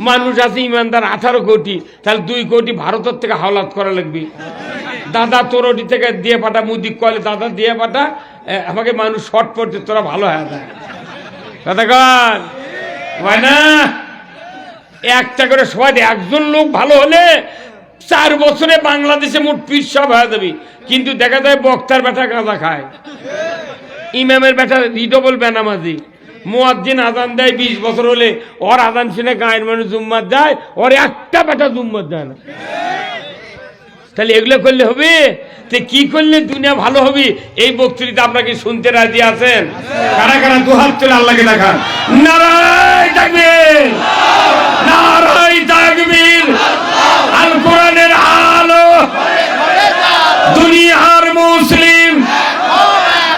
মানুষ আছে ইমানদার 18 কোটি, তাহলে 2 কোটি ভারতের থেকে হাওলাত করা লাগবে। দাদা তোরটি থেকে দিয়ে পাঠা, মুদি কলে দাদা দিয়ে পাঠা, আমাকে মানুষ শর্ট পড়তে, তোরা ভালো হয়ে যায়। কথা কন হয় না? একটা করে সবাই একজন লোক ভালো হলে 4 বছরে বাংলাদেশে মোট পীর সব হয়ে যাবে। কিন্তু দেখা যায় বক্তার বেটা গাঁজা খায়, ইমামের বেটা রিডবল বেনামাজি, মুয়াজ্জিন আজান দেয় 20 বছর হলে ওর আজান শুনে গায়ের মানুষ জুম্মাত যায়, ওর একটা বেটা জুম্মাত যায় না। তাহলে এগুলো করলে হবে? কি করলে দুনিয়া ভালো হবে? এই বক্তৃতা আপনাকে শুনতে রাজি আছেন? কারা কারা দুহাত তুলে আল্লাহকে দেখান। নারায়ে তাকবীর, নারায়ে তাকবীর। আল কোরআনের আলো, দুনিয়ার মুসলিম,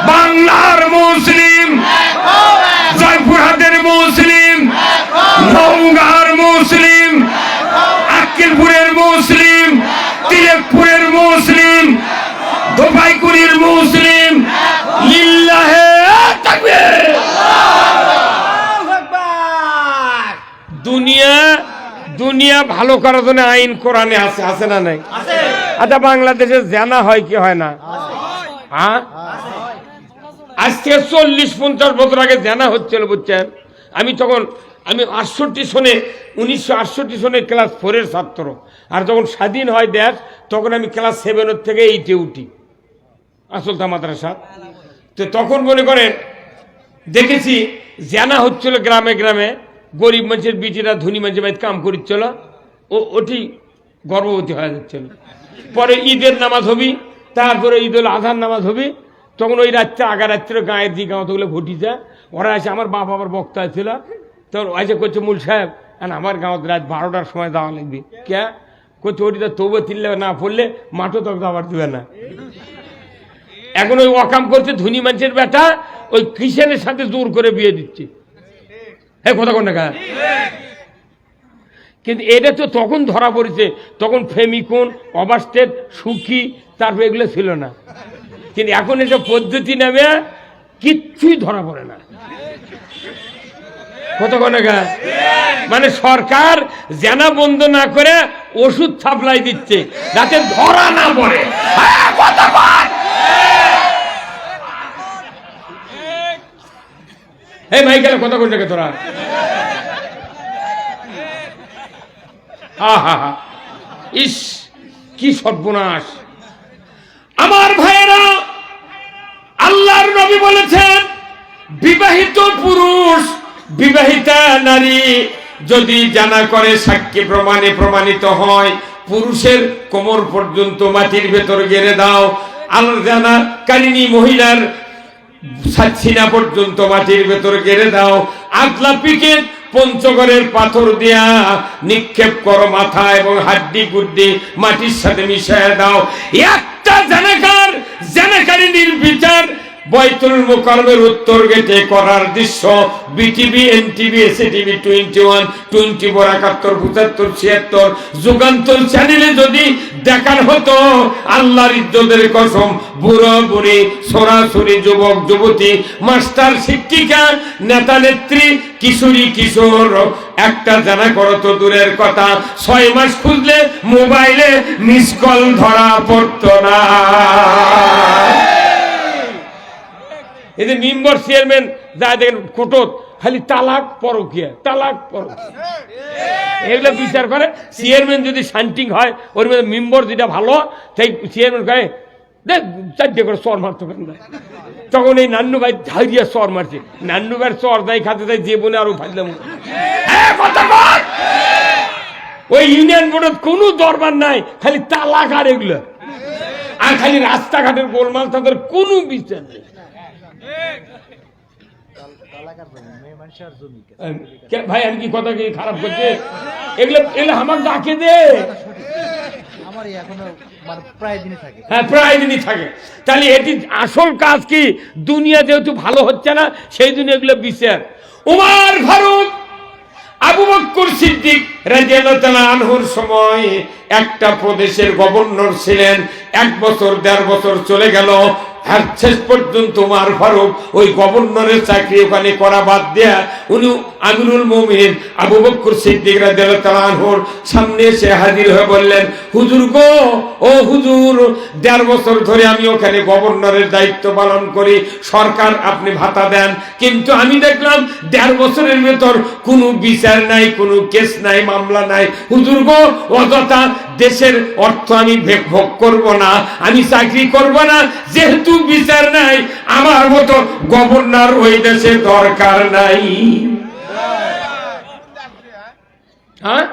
বাংলার মুসলিম, জয়পুরহাটের মুসলিম, নওগাঁর মুসলিম, আক্কেলপুরের মুসলিম, তিলেকপুরের মুসলিম, ধোপাইকুড়ির মুসলিম। লিল্লাহে তাকবীর। দুনিয়া ভালো করার জন্য আইন কোরআনে আছে, আছে না নাই? আচ্ছা বাংলাদেশে জানা হয় কি হয় না? হ্যাঁ আজ থেকে 40-50 বছর আগে জানা হচ্ছিল, বুঝছেন? আমি 68 সনে 1968 সনে ক্লাস 4-এর ছাত্র। আর যখন স্বাধীন হয় দেশ তখন আমি ক্লাস 7 থেকে 8-এ উঠি আসলতা মাদ্রাসা। তো তখন মনে করেন দেখেছি জানা হচ্ছিল গ্রামে গ্রামে, গরিব মানুষের বিটিরা ধনী মানুষের বাড়িতে কাম করছিল, ওটি গর্ভবতী হয়ে যাচ্ছিল। পরে ঈদের নামাজ হবি, তারপরে ঈদুল আজহার নামাজ হবি। তখন ওই রাত্রে আগা রাত্রে গায়ের দিকে গাঁতগুলো ঘটি যায়। ওরা আসে, আমার বাপ আবার বক্তা ছিল, তোর এসে করছে মূল সাহেব আমার গাঁত রাত 12টার সময় যাওয়া লাগবে। কে করছে? ওটিতে তবু তিনলে না পড়লে মাঠও তখন আবার দেবে না। এখন ওই অকাম করছে ধনী মানুষের বেটা ওই খ্রিস্টানের সাথে জোর করে বিয়ে দিচ্ছে। হ্যাঁ কথা কোন না? কিন্তু এটা তো তখন ধরা পড়েছে, তখন ফেমিকন, অবাস্টেড, সুখী, তারপর এগুলো ছিল না। কিন্তু এখন এসব পদ্ধতি নামে কিচ্ছুই ধরা পড়ে না। কতক্ষণ মানে সরকার জানা বন্ধ না করে ওষুধ সাপ্লাই দিচ্ছে যাতে ধরা না পড়ে। এই ভাই গেলে কথা কইছে কে তোরা? আহা হা, ইস কি সর্বনাশ! আমার ভাইয়েরা, আল্লাহর নবী বলেছেন বিবাহিত পুরুষ বিবাহিতা নারী যদি জানা করে সাক্ষী প্রমাণে প্রমাণিত হয়, পুরুষের কোমর পর্যন্ত মাটির ভেতর গেড়ে দাও। আর জানা কারিনী মহিলার ছাছিনা পর্যন্ত মাটির ভেতর গেড়ে দাও। আগলা পিকে পঞ্চগড়ের পাথর দিয়া নিক্ষেপ করো মাথা এবং হাড্ডি গুড্ডি মাটির সাথে মিশিয়ে দাও। একটা জানাকার জানাকারিনীর বিচার বাইতুল মুকাররমের উত্তর গেটে করার দৃশ্য বিটিভি, এনটিভি, এসটিভি 21, 24, 71, 75, 76 যুগান্তর চ্যানেলে যদি দেখার হতো, আল্লাহর ইজ্জতের কসম, বুড়ো বুড়ি, ছোড়াছুড়ি, যুবক যুবতী, মাস্টার শিক্ষিকা, নেতা নেত্রী, কিশোরী কিশোর, একটা জানা করো তো দূরের কথা, 6 মাস খুঁজলে মোবাইলে মিস কল ধরা পড়তো না। এই যে মেম্বার চেয়ারম্যান যা দেখেন কোটত খালি তালাক পরকিয়া, তালাক পরকিয়া, এগুলো বিচার করে। চেয়ারম্যান যদি শান্তিং হয়, ওর মধ্যে মেম্বার যেটা ভালো, সেই চেয়ারম্যান কয়ে দেখ 4 করে চর মারতো কেন। তখন এই নান্নু ভাই ধাইয়া চর মারছে, নান্নু ভাইয়ের চর দায় খাতে দেয় যে বলে আরো ফাইলাম। ওই ইউনিয়ন বোর্ডের কোনো দরবার নাই, খালি তালাক আর এগুলো, আর খালি রাস্তাঘাটের গোলমাল, তাদের কোনো বিচার নেই। ভাই আমি কি কথা কি খারাপ করছে? এগুলো এগুলো আমার ডাকে দে, হ্যাঁ প্রায় দিনই থাকে। তাহলে এটি আসল কাজ কি? দুনিয়া যেহেতু ভালো হচ্ছে না, সেই জন্য এগুলো বিচার। উমর ফারুক, আবু বকর সিদ্দিক রাদিয়াল্লাহু তাআলা আনহুর সময় একটা প্রদেশের গভর্নর ছিলেন। 1 বছর 1.5 বছর চলে গেল, আর শেষ পর্যন্ত উমর ফারুক ওই গভর্নরের চাকরি ওখানে করা বাদ দেয়া উনি আমিরুল মুমিনিন আবু বকর সিদ্দিক রাদিয়াল্লাহু তাআলা আনহুর সামনে এসে হাজির হয়ে বললেন, হুজুর গো, ও হুজুর, 1.5 বছর ধরে আমি ওখানে গভর্নরের দায়িত্ব পালন করি, সরকার আপনি ভাতা দেন, কিন্তু আমি দেখলাম 1.5 বছরের ভেতর কোনো বিচার নাই, কোনো কেস নাই, মামলা নাই। হুজুর গো, অযথা দেশের অর্থ আমি ভোগ করব না, আমি চাকরি করব না, যেহেতু বিচার নাই, আমার মতো গভর্নর ওই দেশে দরকার নাই। হ্যাঁ,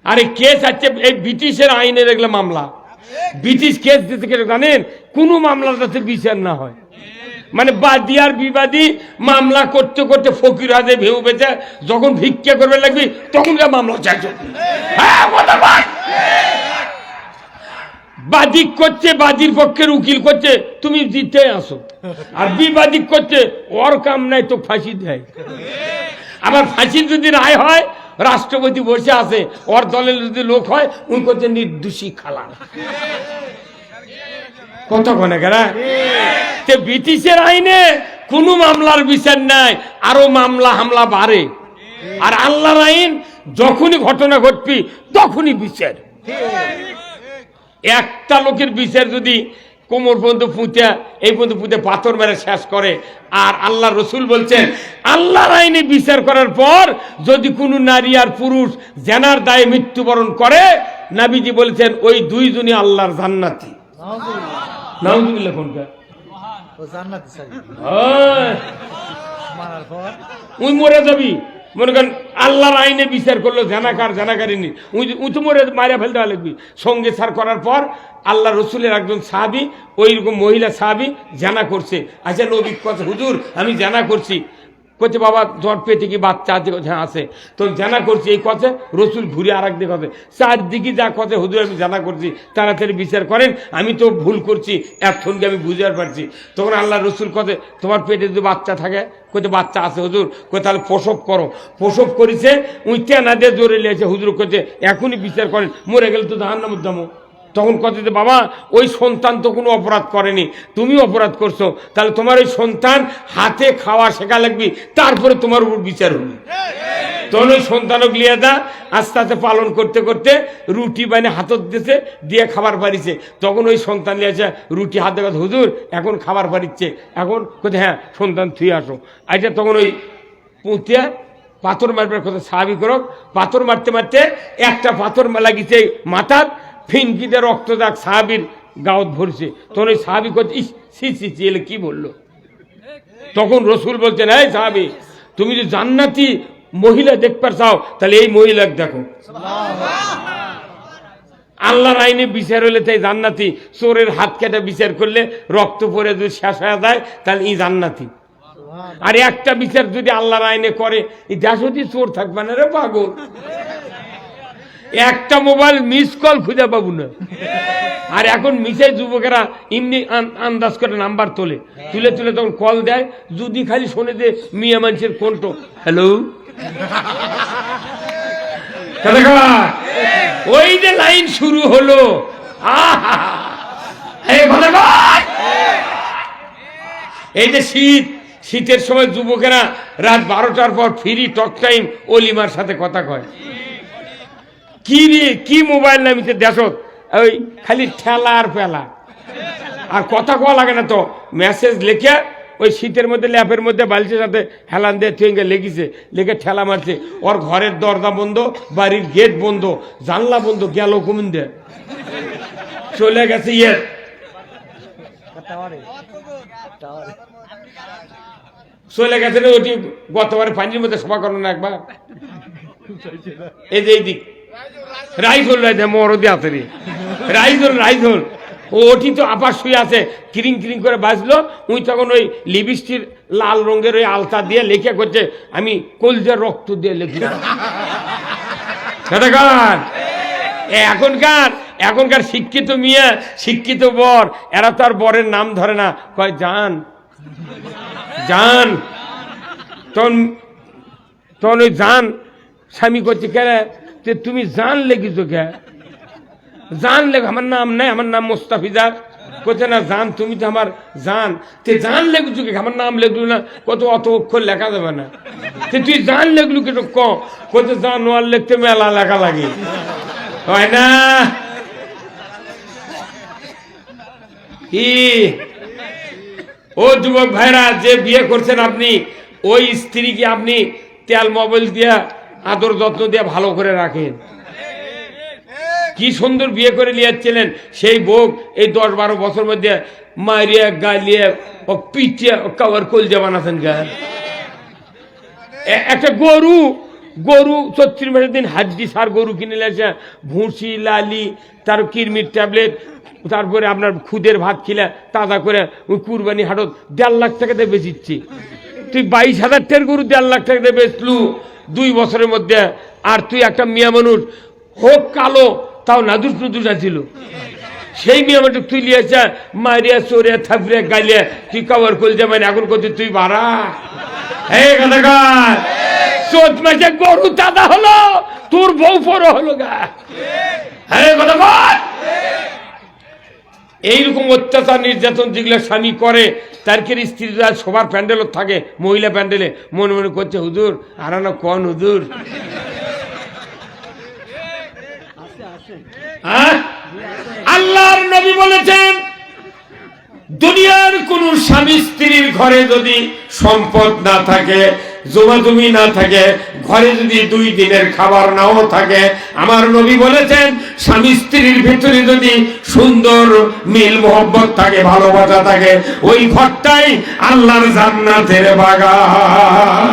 আরে কেস আছে এই ব্রিটিশের আইনের এগুলো মামলা। ব্রিটিশ কেস দিতে গেলে জানেন কোন মামলার যাতে বিচার না হয়, মানে বাদী আর বিবাদী মামলা করতে করতে ফকির হাতে ভেউ বেচে যখন ভিক্ষা করবে লাগবে তখন মামলা চাই। হ্যাঁ, বাদিক করছে, বাদীর পক্ষের উকিল করছে, তুমি জিতে আসো, আর বিবাদিক করছে ওর কাম নাই, তো ফাঁসি দেয়। আবার ফাঁসির যদি রায় হয়, রাষ্ট্রপতি বসে আছে, ওর দলের যদি লোক হয়, উনি করছে নির্দোষী খালাস। কতক্ষণে কেনা ব্রিটিশের আইনে কোন মামলার বিচার নাই, আরো মামলা হামলা বাড়ে। আর আল্লাহর আইন যখনই ঘটনা ঘটবি তখনই বিচার। একটা লোকের বিচার যদি কোমর পর্যন্ত পুঁতে, এই পর্যন্ত পুঁতে পাথর মেরে শেষ করে, আর আল্লাহ রসুল বলছেন আল্লাহর আইনে বিচার করার পর যদি কোনো নারী আর পুরুষ জেনার দায়ে মৃত্যুবরণ করে, নবীজি বলেছেন ওই 2 জনই আল্লাহর জান্নাতি। নাউজুবিল্লাহ, কোনটা ওই মরে যাবি, মনে করেন আল্লাহর আইনে বিচার করলো জানাকার জানাকারিনী, উই তো মরে মারিয়া ফেলতে লাগবি। সঙ্গে সার করার পর আল্লাহ রসুলের একজন সাহাবী, ওই রকম মহিলা সাহাবী জানা করছে। আচ্ছা নবী কথা, হুজুর আমি জানা করছি, কচ্ছে বাবা তোমার পেটে কি বাচ্চা আছে? হ্যাঁ আছে। তো জানা করছি এই কথা, রসুল ঘুরে আর এক দিকে কথা, চারদিকে যা কথা, হুজুর আমি জানা করছি, তাড়াতাড়ি বিচার করেন, আমি তো ভুল করছি, এতক্ষণকে আমি বুঝতে পারছি। তখন আল্লাহ রসুল কথা, তোমার পেটে যদি বাচ্চা থাকে, কোথায় বাচ্চা আছে হুজুর, কোথায় তাহলে প্রসব করো। প্রসব করেছে, উইটা না দিয়ে জোরে লিয়েছে, হুজুর করছে এখনই বিচার করেন, মরে গেলে তো জাহান্নামের দামও। তখন কথা যে বাবা ওই সন্তান তো কোনো অপরাধ করেনি, তুমি অপরাধ করছো, তাহলে তোমার ওই সন্তান হাতে খাওয়া শেখা লাগবে, তারপরে তোমার উপর বিচার হবে। তখন ওই সন্তানক লিয়ে দা আস্তে আস্তে পালন করতে করতে রুটি বানিয়ে হাতত দিয়েছে, দিয়ে খাবার পারিছে। তখন ওই সন্তান লিয়েছে রুটি হাতে কথা, হুজুর এখন খাবার পারিচ্ছে, এখন কোথায়, হ্যাঁ সন্তান থুয়ে আসো। আচ্ছা তখন ওই পুঁতিয়া পাথর মারবার কথা সাহাবি করক, পাথর মারতে মারতে একটা পাথর লাগিছে মাথার, ফিনকিতে রক্ত দাগ সাহাবির গাওত ভরছে। তখন ওই সাহাবি করছে, ইস সি সি সি, এলে কি বললো? তখন রসুল বলছেন, এই সাহাবি, তুমি যদি জান্নাতি মহিলা দেখবার চাও তাহলে এই মহিলা দেখো। আল্লাহর আইনে বিচার হলে তাই জান্নাতি, চোরের হাত কেটে বিচার করলে রক্ত পরে যদি শেষ হয়ে যায় তাহলে এই জান্নাতি। আর একটা বিচার যদি আল্লাহর আইনে করে, এই দেশতি চোর থাকবে না রে পাগল। একটা মোবাইল মিস কল খুঁজে পাবো না। আর এখন মিশে যুবকেরা এমনি আন্দাজ করে নাম্বার তুলে তুলে তুলে তখন কল দেয়, যদি খালি শোনে যে মিয়া মানুষের কণ্ঠ, হ্যালো, ওই যে লাইন শুরু হলো। এই যে শীতের সময় যুবকেরা রাত 12টার পর ফ্রি টক টাইম অলিমার সাথে কথা কয়। কি রে, কি মোবাইল নামিতে দেশত, ওই খালি ঠেলা আর পেলা, আর কথা কওয়া লাগে না। তো মেসেজ লিখে ওই শীতের মধ্যে ল্যাপের মধ্যে বালিশের সাথে হেলান দিয়ে থুয়ে লেগেছে, লেগে ঠেলা মারছে। ওর ঘরের দরজা বন্ধ, বাড়ির গেট বন্ধ, জানলা বন্ধ, গেল কমিন দে চলে গেছে। চলে গেছে না, ওটি গতবারে পানির মধ্যে সভা করো না একবার। এই যে এই দিক রাইজল মরদে আছে রে, রাইজল ওটি তো আবার শুয়ে আছে, ক্রিং ক্রিং করে বাজলো। উই তখন ওই লিপস্টিক লাল রঙের ওই আলতা দিয়ে লেখা করছে, আমি কলজার রক্ত দিয়ে লিখি। এখনকার শিক্ষিত মিয়া, শিক্ষিত বর, এরা তো আর বরের নাম ধরে না, কয় জান জান। তখন ওই জান স্বামী করছে, কে তুমি জান লেগেছ কে? জান লেগ, আমার নাম নাই, আমার নাম মোস্তাফিজা। কোথায় না জান, তুমি তো আমার জান, তে জান লেগেছ কে? আমার নাম লেগলো না, কত অত অক্ষর লেখা যাবে না, তুই জান লেগলু কেন? কোথায় জান ওয়ার লিখতে মেলা লেখা লাগে, হয় না? ও যুবক ভাইরা, যে বিয়ে করছেন আপনি, ওই স্ত্রীকে আপনি তেল মোবাইল দিয়া আদর যত্ন দিয়ে ভালো করে রাখেন। কি সুন্দর বিয়ে করে লিয়াচ্ছিলেন, সেই বউ এই 10-12 বছর মধ্যে মারিয়া গালিয়ে পিটিয়ে কাবার কল যাবান আছেন। একটা গরু 36 মাসের দিন হাড্ডি সার গরু কিনে নিয়েছে, ভুসি লালি, তার কিরমির ট্যাবলেট, তারপরে আপনার খুদের ভাত খিলা তাজা করে ওই কুরবানি হাটত 1.5 লাখ টাকা দিয়ে বেচিচ্ছি। তুই 22,000 টাকার গরু 1.5 লাখ টাকা দিয়ে বেচলু 2 বছরের মধ্যে। আর তুই একটা মিয়া মানুষ, হোক কালো তাও নাদুস নুদুস ছিল, সেই মিয়া মানুষ তুই লিয়েছে মারিয়া চোরিয়া থাপড়িয়া গাইলে তুই কভার করল যাবেন। এখন করতে তুই বাড়া, হে গাদাগার, 14 মাসে গরু দাদা হলো, তোর বউ পরো হলো গা। হ্যাঁ গাদাগার, এইরকম অত্যাচার নির্যাতন যেগুলো স্বামী করে, তার কি স্ত্রীরা সবার প্যান্ডেলত থাকে, মহিলা প্যান্ডেলে মনে মনে করছে, হুজুর আর না কোন হুজুর। আল্লাহর নবী বলেছেন, দুনিয়ার কোন স্বামী স্ত্রীর ঘরে যদি সম্পদ না থাকে, জমাজমি না থাকে, ঘরে যদি 2 দিনের খাবার নাও থাকে, আমার নবী বলেছেন স্বামী স্ত্রীর ভিতরে যদি সুন্দর মিল মোহব্বত থাকে, ভালোবাসা থাকে, ওই ঘরটাই আল্লাহর জান্নাতের বাগান।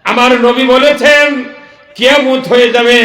আমার নবী বলেছেন কিয়ামত হয়ে যাবে,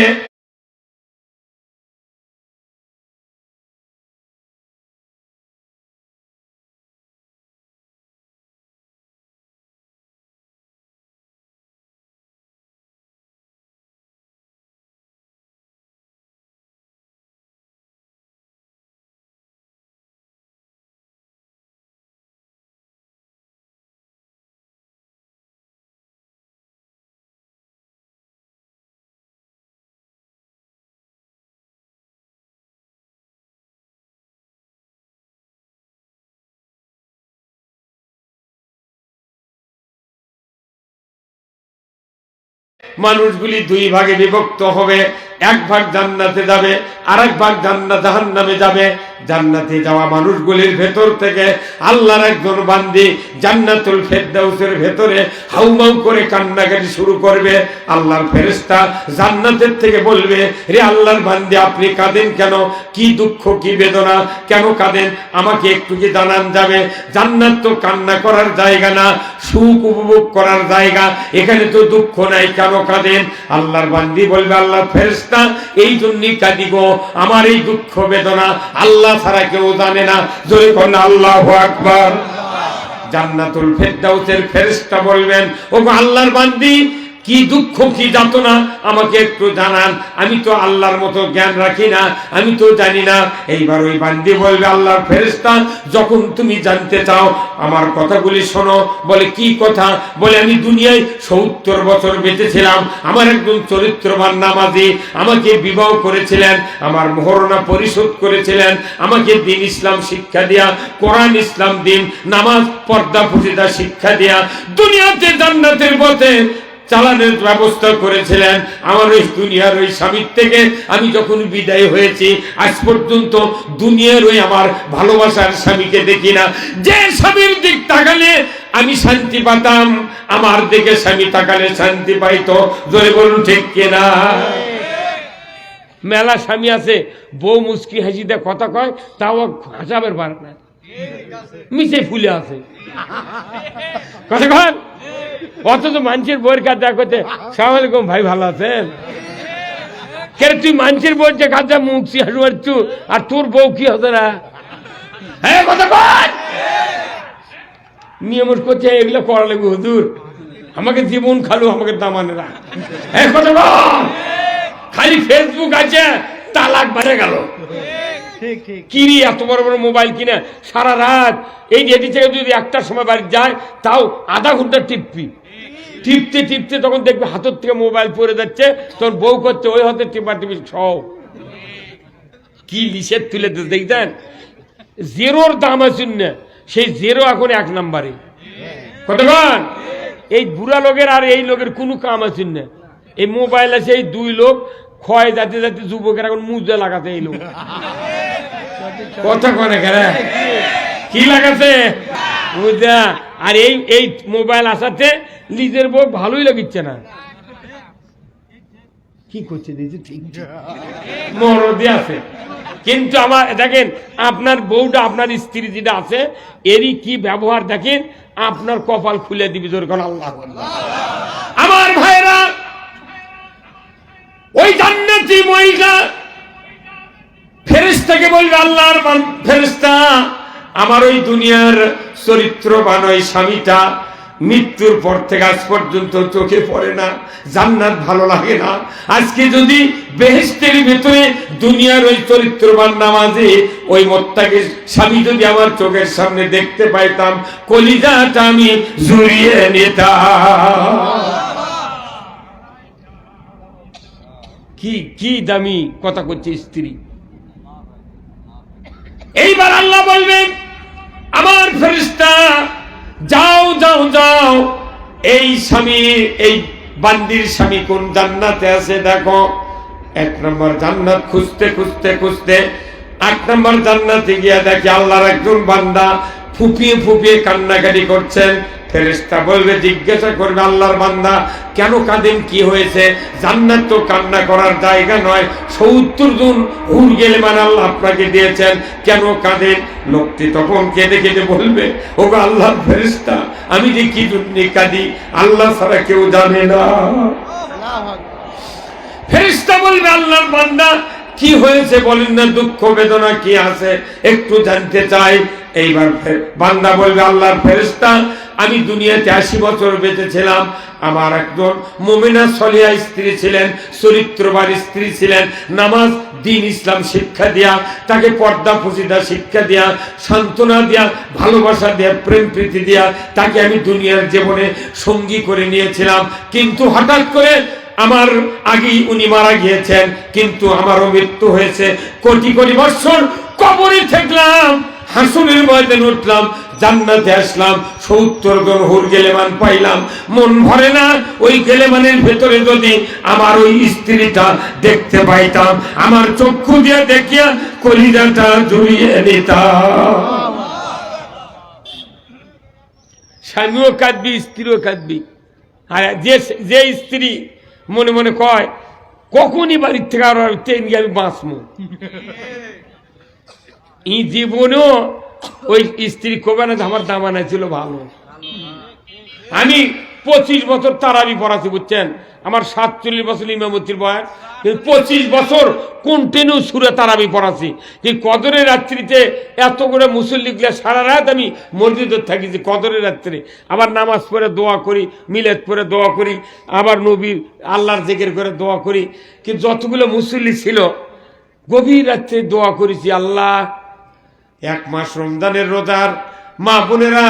মানুষগুলি দুই ভাগে বিভক্ত হবে, এক ভাগ জান্নাতে যাবে, আর এক ভাগ জাহান্নামে যাবে। জান্নাতে যাওয়া মানুষগুলির ভেতর থেকে আল্লাহর একজন বান্দি জান্নাতুল ফেরদাউসের ভেতরে হাউমাউ করে কান্নাকাটি শুরু করবে। আল্লাহর ফেরেশতা জান্নাতের থেকে বলবে, রে আল্লাহর বান্দি, আপনি কাঁদেন কেন? কি দুঃখ, কি বেদনা, কেন কাঁদেন? আমাকে একটু কি জানান যাবে? জান্নাত তো কান্না করার জায়গা না, সুখ উপভোগ করার জায়গা, এখানে তো দুঃখ নাই, কেন কাঁদেন? আল্লাহর বান্দি বলবে, আল্লাহর ফেরেশতা, এই জন্যই কাঁদি গো, আমার এই দুঃখ বেদনা আল্লাহ ছাড়া কেউ জানে না। জোরে কোন আল্লাহু আকবার। জান্নাতুল ফেরদাউসের ফেরেশতা বলবেন, ওগো আল্লাহর বান্দি, কি দুঃখ, কি যাতনা, আমাকে একটু জানান, আমি তো আল্লাহর মতো জ্ঞান রাখি না, আমি তো জানি না। এইবার ওই বান্দি বলবে, আল্লাহর ফেরেশতা, যখন তুমি জানতে চাও আমার কথাগুলি শোনো। বলে, কি কথা? বলে, আমি দুনিয়ায় 70 বছর বেঁচেছিলাম, আমার একজন চরিত্রবান নামাজি আমাকে বিবাহ করেছিলেন, আমার মোহরনা পরিশোধ করেছিলেন, আমাকে দিন ইসলাম শিক্ষা দিয়া, কোরআন ইসলাম দিন, নামাজ পর্দা পর্দা শিক্ষা দিয়া দুনিয়াতে জান্নাতের পথে চালানোর ব্যবস্থা করেছিলেন। আমার ওই দুনিয়ার ওই স্বামীর থেকে আমি যখন বিদায় হয়েছি, আজ পর্যন্ত দুনিয়ার ওই আমার ভালোবাসার স্বামীকে দেখি না। যে স্বামীর দিক তাকালে আমি শান্তি পাতাম, আমার দিকে স্বামী তাকালে শান্তি পাইতো। জোরে বলুন ঠিক কিনা? মেলা স্বামী আছে, বউ মুচকি হাসি দেয়, কথা কয়, তাও হাসাবের পারে না, মিশে ফুলে আছে, কথা কয়। অথচ মানুষের বইয়ের কাজ করতে, সালাম আলাইকুম ভাই, ভালো আছেন? কেন তুই মানুষের বইয়ের যে কাজটা মুখছি হাসু মারছু, আর তোর বউ কি হতো না? হ্যাঁ, কথা কয়। নিয়ম করছে, এগুলো করা লাগবে হুজুর, আমাকে জীবন খালু, আমাকে দামানে না। হ্যাঁ, কথা কয়। খালি ফেসবুক আছে, তালাক বাড়ে গেল। কিরি এত বড় বড় মোবাইল কিনে সারা রাত এই রেডি থেকে যদি একটার সময় বাড়ি যায়, তাও আধা ঘন্টা টিপতে টিপতে তখন দেখবে হাতের থেকে মোবাইল পড়ে যাচ্ছে, তোর বউ করছে ওই হাতে টিপা টিপি সব কি লিসের তুলে দেখছেন। জেরোর দাম আছে না, সেই জেরো এখন 1 নম্বরে। কতক্ষণ এই বুড়া লোকের আর এই লোকের কোনো কাম আছে না। এই মোবাইল আছে, এই 2 লোক ক্ষয় যাতে যাতে যুবকের এখন মুজা লাগাতে এই লোক। কথা কনে কেন কি লাগাতে বুঝা? আর এই মোবাইল আসাতে নিজের বউ ভালোই লাগিচ্ছে না, কি করছে ঠিক মরদে আছে। কিন্তু আমার দেখেন, আপনার বউটা, আপনার স্ত্রী যেটা আছে, এরই কি ব্যবহার দেখেন, আপনার কপাল খুলে দিবি। জোর করে আল্লাহ। আমার ভাইরা, ওই জান্নাতি মহিলা ফেরেশতাকে বলবে, আল্লাহর ফেরেশতা, আমার ওই দুনিয়ার চরিত্রবান ওই স্বামীটা মৃত্যুর পর থেকে আজ পর্যন্ত চোখে পড়ে না, জান্নাত ভালো লাগে না। আজকে যদি বেহেশতের ভিতরে দুনিয়ার ওই চরিত্রবান নামাজি ওই মুত্তাকি স্বামী যদি আমার চোখের সামনে দেখতে পাইতাম, কলিজাটা আমি জুড়িয়ে নিতাম। কি দামি কথা করছে স্ত্রী। এইবার আল্লাহ বলবেন, আমার ফেরেশতা, যাও যাও যাও, এই স্বামী, এই বান্দির স্বামী কোন জান্নাতে আছে দেখো। 1 নম্বর জান্নাত খুঁজতে খুঁজতে খুঁজতে 8 নম্বর জান্নাতে গিয়া দেখে আল্লাহর একজন বান্দা ফুপিয়ে ফুপিয়ে কান্নাকাটি করছেন। ফেরেশতা বলবে, জিজ্ঞাসা করবে, আল্লাহর বান্দা কেন কাঁদেন, কি হয়েছে? জান্নাত তো কান্না করার জায়গা নয়, 70 জন হুর গেলে মানে আল্লাহ আপনাকে দিয়েছেন, কেন কাঁদেন? লোকটি তখন কেঁদে কেঁদে বলবে, ও আল্লাহর ফেরেশতা, আমি যে কি জন্য কাঁদি আল্লাহ ছাড়া কেউ জানে না। ফেরেশতা বলবে, আল্লাহর বান্দা কি হয়েছে বলেন না, দুঃখ বেদনা কি আছে একটু জানতে চাই। এইবার বান্দা বলবে, আল্লাহর ফেরেশতা, আমি দুনিয়াতে 80 বছর বেঁচেছিলাম, আমার একজন মুমিনা সলিহা স্ত্রী ছিলেন, চরিত্রবান স্ত্রী ছিলেন, নামাজ দিন ইসলাম শিক্ষা দিয়া, তাকে পর্দা পর্দা শিক্ষা দিয়া, সান্ত্বনা দিয়া, ভালোবাসা দিয়া, প্রেম প্রীতি দিয়া তাকে আমি দুনিয়ার জীবনে সঙ্গী করে নিয়েছিলাম। কিন্তু হঠাৎ করে আমার আগেই উনি মারা গিয়েছেন, কিন্তু আমারও মৃত্যু হয়েছে। কোটি কোটি বছর কবরে থাকলাম, হাসরের ময়দানে উঠলাম, জান্নাতে আসলাম, 70 জন হুর গেলেমান পাইলাম, মন ভরে না। ওই গেলেমানের ভেতরে যদি আমার ওই স্ত্রীটা দেখতে পাইতাম, আমার চক্ষু দিয়ে দেখিয়া কলিজাটা জড়িয়ে নিতাম। স্বামীও কাঁদবি, স্ত্রীও কাঁদবি। আর যে স্ত্রী মনে মনে কয় কখনই বাড়ির থেকে আর আমি বাঁচবো, এই জীবনেও ওই স্ত্রী কবে না আমার দামানা ছিল ভালো। আমি 25 বছর তারাবি পড়াচ্ছি, বুঝছেন? আমার 47 বছর ইমামতির বয়স, 25 বছর কন্টিনিউ সুরে তারাবি পড়াচ্ছি। এই কদরের রাত্রিতে এত করে মুসল্লি গুলা সারা রাত আমি মসজিদে থাকি, যে কদরের রাত্রে আবার নামাজ পড়ে দোয়া করি, মিলাদ পড়ে দোয়া করি, আবার নবীর আল্লাহর জিকির করে দোয়া করি। কিন্তু যতগুলো মুসল্লি ছিল গভীর রাত্রে দোয়া করেছি, আল্লাহ 1 মাস রমজানের রোজার মা বোনেরা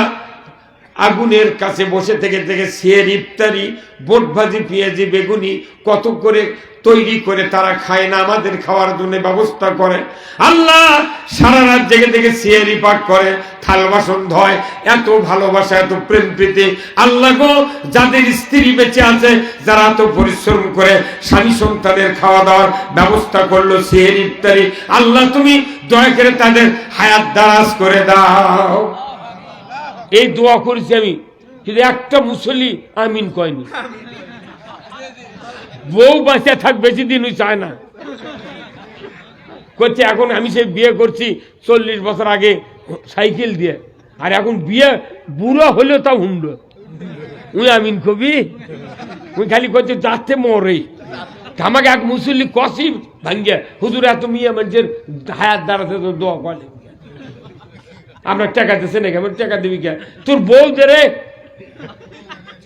আগুনের কাছে বসে থেকে থেকে সের ইফতারি, বোট ভাজি, পেঁয়াজি, বেগুনি কত করে তৈরি করে তারা খায় না, আমাদের খাওয়ার জন্য ব্যবস্থা করে। আল্লাহ সারা রাত জেগে থেকে সিয়ারি পাক করে, থাল বাসন ধয়, এত ভালোবাসা, এত প্রেম প্রীতি। আল্লাহ গো, যাদের স্ত্রী বেঁচে আছে, যারা এত পরিশ্রম করে স্বামী সন্তানের খাওয়া দাওয়ার ব্যবস্থা করলো, সিয়ার ইফতারি, আল্লাহ তুমি দয়া করে তাদের হায়াত দারাজ করে দাও। এই দোয়া করেছি আমি, কিন্তু একটা মুসল্লি আমিন কয়নি। বউ বাঁচা থাক বেশি দিন চায় না, করছে এখন আমি সে বিয়ে করছি 40 বছর আগে সাইকেল দিয়ে, আর এখন বিয়ে বুড়ো হলেও তা হুন্ড। উই আমিন কবি, উই খালি করছে যাতে মরে। আমাকে এক মুসল্লি কষি ভাঙ্গে, হুজুর এত মিয়া মানুষের হায়াত দাঁড়াতে তো দোয়া করে, আপনার টাকা দিচ্ছে নাকি? আমার টাকা দিবি কে? তোর বউ দে রে,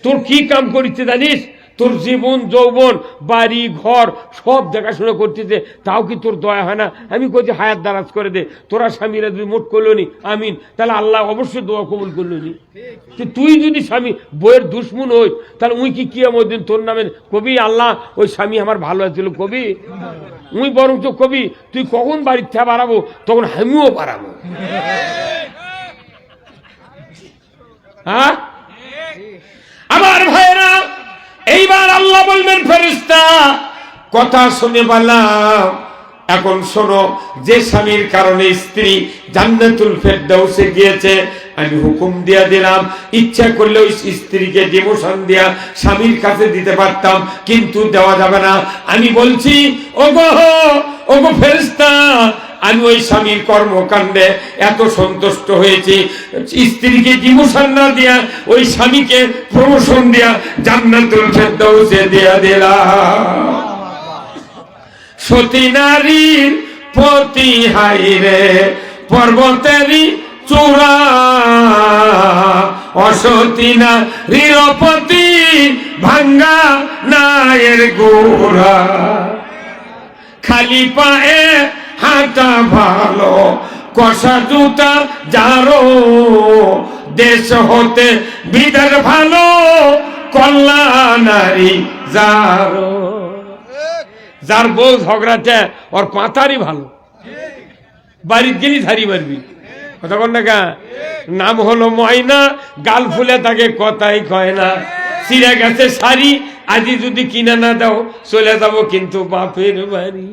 তোর কি কাম করিচ্ছে জানিস? তোর জীবন যৌবন বাড়ি ঘর সব দেখাশোনা করতেছে, তাও কি তোর দয়া হয় না? আমি কইছি হায়াত দারাজ করে দে। তোরা স্বামীরা যদি মোট করলো নি আমিন, তাহলে আল্লাহ অবশ্যই দোয়া কবুল করলো নি। তুই যদি স্বামী বইয়ের দুশ্মন হই, তাহলে উই কি কিয়ামত দিন তোর নামে কবি আল্লাহ ওই স্বামী আমার ভালো আছিল কবি? উই বরং তো কবি তুই কখন বাড়ির থেকে বাড়াবো, তখন আমিও বাড়াবো। হ্যাঁ আমার ভাইরা, এইবার আল্লাহ বলবেন ফেরেশতা কথা শুনে বললাম, এখন শোনো, যে স্বামীর কারণে স্ত্রী জান্নাতুল ফেরদাউসে গিয়েছে, আমি হুকুম দিয়া দিলাম, ইচ্ছা করলে ওই স্ত্রীকে ডিভোর্স দিয়া স্বামীর কাছে দিতে পারতাম, কিন্তু দেওয়া যাবে না। আমি বলছি ওগো ফেরেশতা, আমি ওই স্বামীর কর্মকাণ্ডে এত সন্তুষ্ট হয়েছি, স্ত্রীকে ডিভোর্স না দিয়া ওই স্বামীকে প্রমোশন দিয়া জান্নাতুল ফেরদাউসে দিয়া দিলাম। সতী নারীর পতি হাইরে পর্বতেরই চূড়া, অসতী নারীর পতি ভাঙ্গা নায়ের গোড়া, খালি পায়ে হাঁটা ভালো কষা জুতা যারো, দেশ হতে বিদার ভালো কল্যাণ নারী যারো। যার বউ ঝগড়াতে ওর পাতারই ভালো, বাড়ির গেলি ধারি মারবি, কথা বল না কা? নাম হলো ময়না, গাল ফুলে তাকে কথাই কয় না, ছিঁড়ে গেছে শাড়ি, আজি যদি কিনা না দাও চলে যাবো কিন্তু বাপের বাড়ি।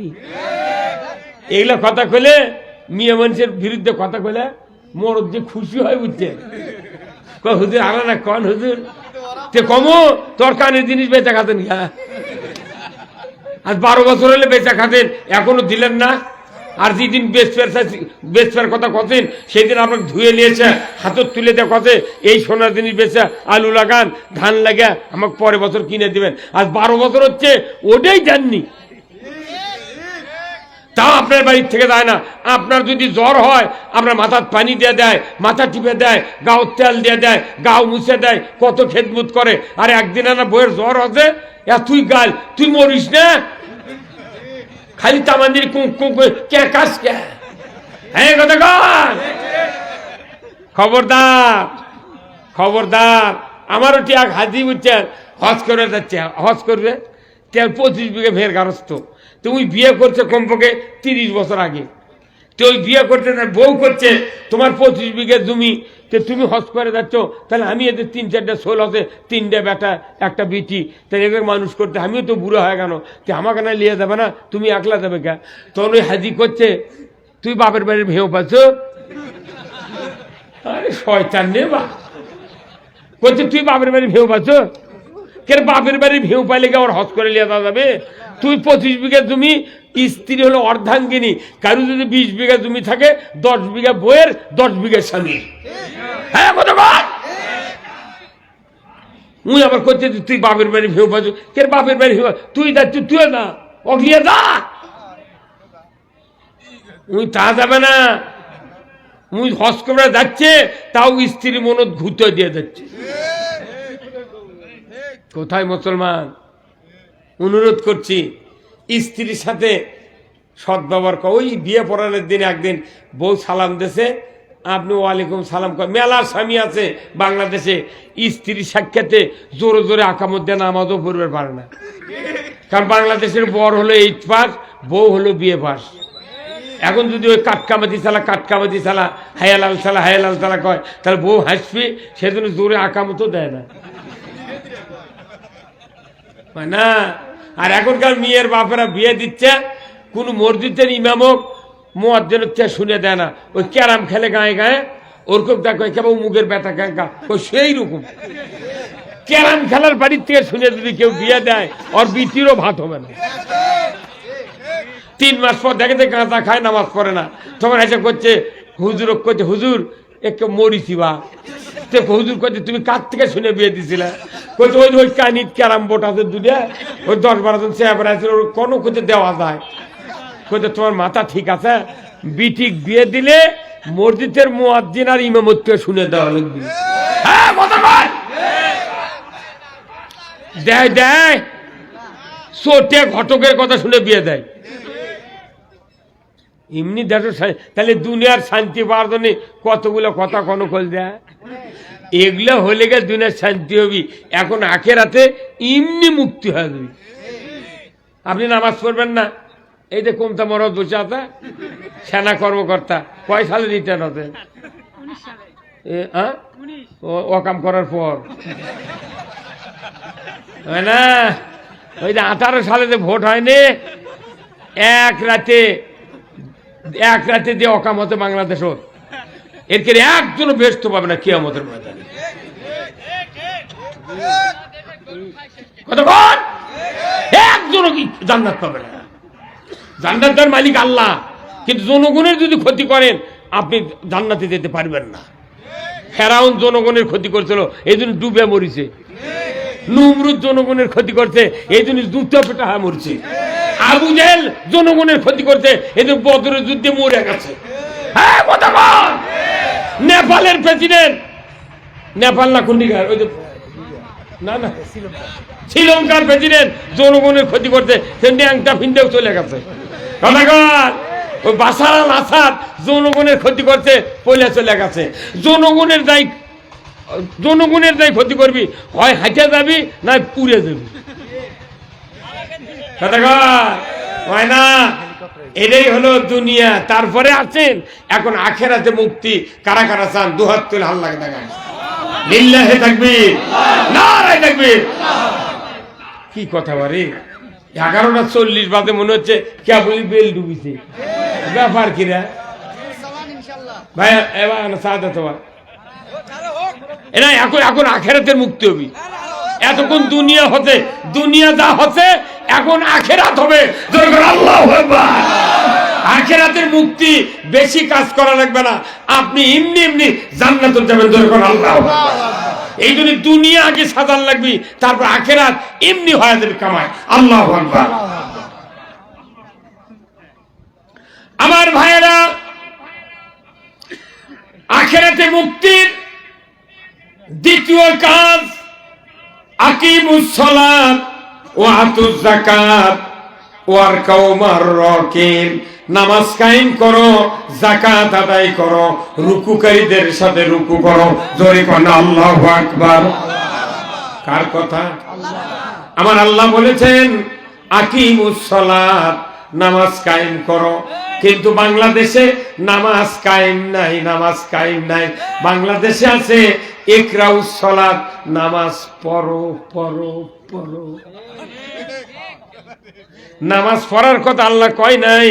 এগুলো কথা কইলে মেয়ে মানুষের বিরুদ্ধে কথা কইলে মরদ যে খুশি হয়, বুঝছে? হুজুর আলা না কন হুজুর, তে কমো তোর কানের জিনিস বেচা খাতেন, আজ 12 বছর হলে বেচা খাতেন, এখনো দিলেন না। আর যেদিন বেচফের কথা কথেন, সেদিন আপনাকে ধুয়ে নিয়েছে, হাতত তুলে দেয় কথে এই সোনার জিনিস বেচা, আলু লাগান, ধান লাগা, আমাকে পরের বছর কিনে দিবেন। আজ 12 বছর হচ্ছে, ওটাই জাননি, তাও আপনার বাড়ির থেকে যায় না। আপনার যদি জ্বর হয়, আপনার মাথার পানি দিয়ে দেয়, মাথা টিপে দেয়, গাও তেল দিয়ে দেয়, গাও মুছে দেয়, কত খেদমত করে। আর একদিন না বইয়ের জ্বর আছে, তুই গাল, তুই মরিস না, খালি তামান্দির কে কাজ কে? হ্যাঁ কথা কর, খবরদার খবরদার। আমারও টিয়া হাজি বুঝছেন, হজ করে যাচ্ছে, হজ করবে 25 বিঘে ভের গারস্থ। তুমি বিয়ে করছে কমপক্ষে 30 বছর আগে, তো ওই বিয়ে করতে বউ করছে তোমার 25 বিঘে জমি তো তুমি হজ করে যাচ্ছ, তাহলে আমি এদের 3-4টা ছোল আছে, 3টে বেটা 1টা বিটি, তাহলে এদের মানুষ করতে আমিও তো বুড়ো হয়ে গেল, তো আমাকে না নিয়ে যাবে না, তুমি একলা যাবে কে? তখন ওই হাজি করছে, তুই বাপের বাড়ির ভেউ পাচ্ছ? আরে শয়তান রে বা, বলছে তুই বাপের বাড়ি ভেউ পাচ্ছ? কে বাপের বাড়ি ভেউ পাইলে কি আবার হজ করে নিয়ে যাওয়া যাবে? তুই 25 বিঘা জমি, স্ত্রী হলো অর্ধাঙ্গিনী, কারো যদি 20 বিঘা জমি থাকে, 10 বিঘা বইয়ের, 10 বিঘা স্বামীর। হ্যাঁ কতবার মুই আবার করছে তুই বাপের বাড়ি ভেউ পাচ্ছ? কে বাপের বাড়ি ভেউ? তুই যাচ্ছ, তুই না অগলিয়ে যা, মুই তা যাবে না, মুই হজ করে যাচ্ছে, তাও স্ত্রী মনত ঘুরতে দিয়ে যাচ্ছে। কোথায় মুসলমান? অনুরোধ করছি স্ত্রীর সাথে সদ্ব্যবহার কর। ওই বিয়ে পড়ানোর দিন একদিন বউ সালাম দেশে, আপনি ওয়ালাইকুম সালাম কর। মেলা স্বামী আছে বাংলাদেশে স্ত্রীর সাক্ষাতে জোরে জোরে আকামত দিয়ে নামাজও পড়বে পারে না, কারণ বাংলাদেশের বর হলো 8 পাস, বউ হলো বিয়ে পাস। এখন যদি ওই কাটকামাতি চালা হায়ালাল চালা কয়, তাহলে বউ হাসবি, সেজন্য জোরে আকামতও দেয় না না। আর এখনকার মেয়ের বাপেরা বিয়ে দিচ্ছে, কোন মসজিদের ইমামক মুয়াজ্জিনের শুনে দেয় না, ওই ক্যারাম খেলে গায়ে গায়ে, ওরকম দেখো কেবল মুখের ব্যথা গাঙ্গা, ওই সেই রকম ক্যারাম খেলার বাড়ির থেকে শুনে যদি কেউ বিয়ে দেয়, ওর বিটিরও ভাত হবে না। 3 মাস পর দেখে গাঁজা খায়, নামাজ পড়ে না, তখন এসে করছে হুজুর, করছে হুজুর একটু মরিছি বা, হুজুর করছে তুমি কার থেকে শুনে বিয়ে দিছিলে? কইছে ওই ওই কানিত ক্যারাম বোর্ড আছে দুটা, ওই 10-12 জন চেয়ার আছে, কোনো কোথাও দেওয়া যায়। কইতে তোমার মাথা ঠিক আছে, বিটিক বিয়ে দিলে মসজিদের মুয়াজ্জিন আর ইমামত শুনে দেওয়া লাগবে। হ্যাঁ কতবার দেয় দেয়, চোটে ঘটকের কথা শুনে বিয়ে দেয়। এমনি দেখো, তাহলে দুনিয়ার শান্তি পাওয়ার জন্য কতগুলো কথা কোনো কল দেয়। এগুলো হলে গেলে দুনিয়ার শান্তি হবি, এখন আখেরাতে এমনি মুক্তি হয়ে যাবি। আপনি নামাজ পড়বেন না, এই যে কোনটা মরদ বসে আছে সেনা কর্মকর্তা, কয় সালে রিটার্ন হতে? অকাম করার পর হয় না? ওই যে 18 সালে যে ভোট হয়নি, এক রাতে দিয়ে অকাম হতে বাংলাদেশ, এর কে একজনও ব্যস্ত পাবে না কিয়ামতের ময়দানে। কতক্ষণ একজনও কি জান্নাত পাবে না? জান্নাতের মালিক আল্লাহ, কিন্তু জনগণের যদি ক্ষতি করেন আপনি জান্নাতে যেতে পারবেন না। ফেরাউন জনগণের ক্ষতি করছিল, এই জন্য ডুবে মরিছে। নমরুদ জনগণের ক্ষতি করছে, এই জন্য জুতা পেটা হয়ে মরছে। আবু জেহেল জনগণের ক্ষতি করছে, এই জন্য বদরের যুদ্ধে মরে গেছে। হ্যাঁ কতক্ষণ নেপালের প্রেসিডেন্ট, নেপাল না কুন্ডিকার, ওই যে না না শ্রীলঙ্কার প্রেসিডেন্ট জনগণের ক্ষতি করছে, সে ন্যাংটা ফিন্দেও চলে গেছে। কতক্ষণ ওই বাশার আল আসাদ জনগণের ক্ষতি করছে, পয়লা চলে গেছে। জনগণের দায় ক্ষতি করবি, হয় হাঁটে যাবি না পুড়ে যাবি। হয় না? এটাই হলো দুনিয়া। তারপরে আছেন এখন আখেরাতে মুক্তি। কারা কারা চান? 2 হাত তুলে হাল্লা দেখান। লিল্লাহি তাকবীর, নারায়ে তাকবীর। কি কথা বাড়ি 11:40 বাজে, মনে হচ্ছে কেবলই বেল ডুবিছে। ব্যাপার কিরা ভাই? এবার সাদা তোমার এরা এখন আখেরাতের মুক্তি হবি। এতক্ষণ দুনিয়া হতে, দুনিয়া যা হচ্ছে এখন আখেরাত হবে। আল্লাহু আকবার। আখেরাতের মুক্তি, বেশি কাজ করা লাগবে না, আপনি এমনি এমনি জান্নাতে যাবেন। আল্লাহু আকবার। এই জন্য দুনিয়া আগে সাজান লাগবি, তারপর আখেরাত এমনি হয়ে যাবে কামায়। আল্লাহু আকবার। আমার ভাইয়েরা, আখেরাতে মুক্তির দ্বিতীয় কাজ আকিমুস সালাত ওয়া আতুজ যাকাত ওয়ারকাউ মা'র রাকিন। নামাজ কায়েম করো, যাকাত আদায় করো, রুকুকারীদের সাথে রুকু করো। জোরে কোন আল্লাহু আকবার। কার কথা? আমার আল্লাহ বলেছেন আকিমুস সালাত, নামাজ কায়েম করো। কিন্তু বাংলাদেশে নামাজ কায়েম নাই, নামাজ কায়েম নাই। বাংলাদেশে আছে ইকরাউস সালাত, নামাজ পড়ো পড়ো পড়ো। নামাজ পড়ার কথা আল্লাহ কয় নাই,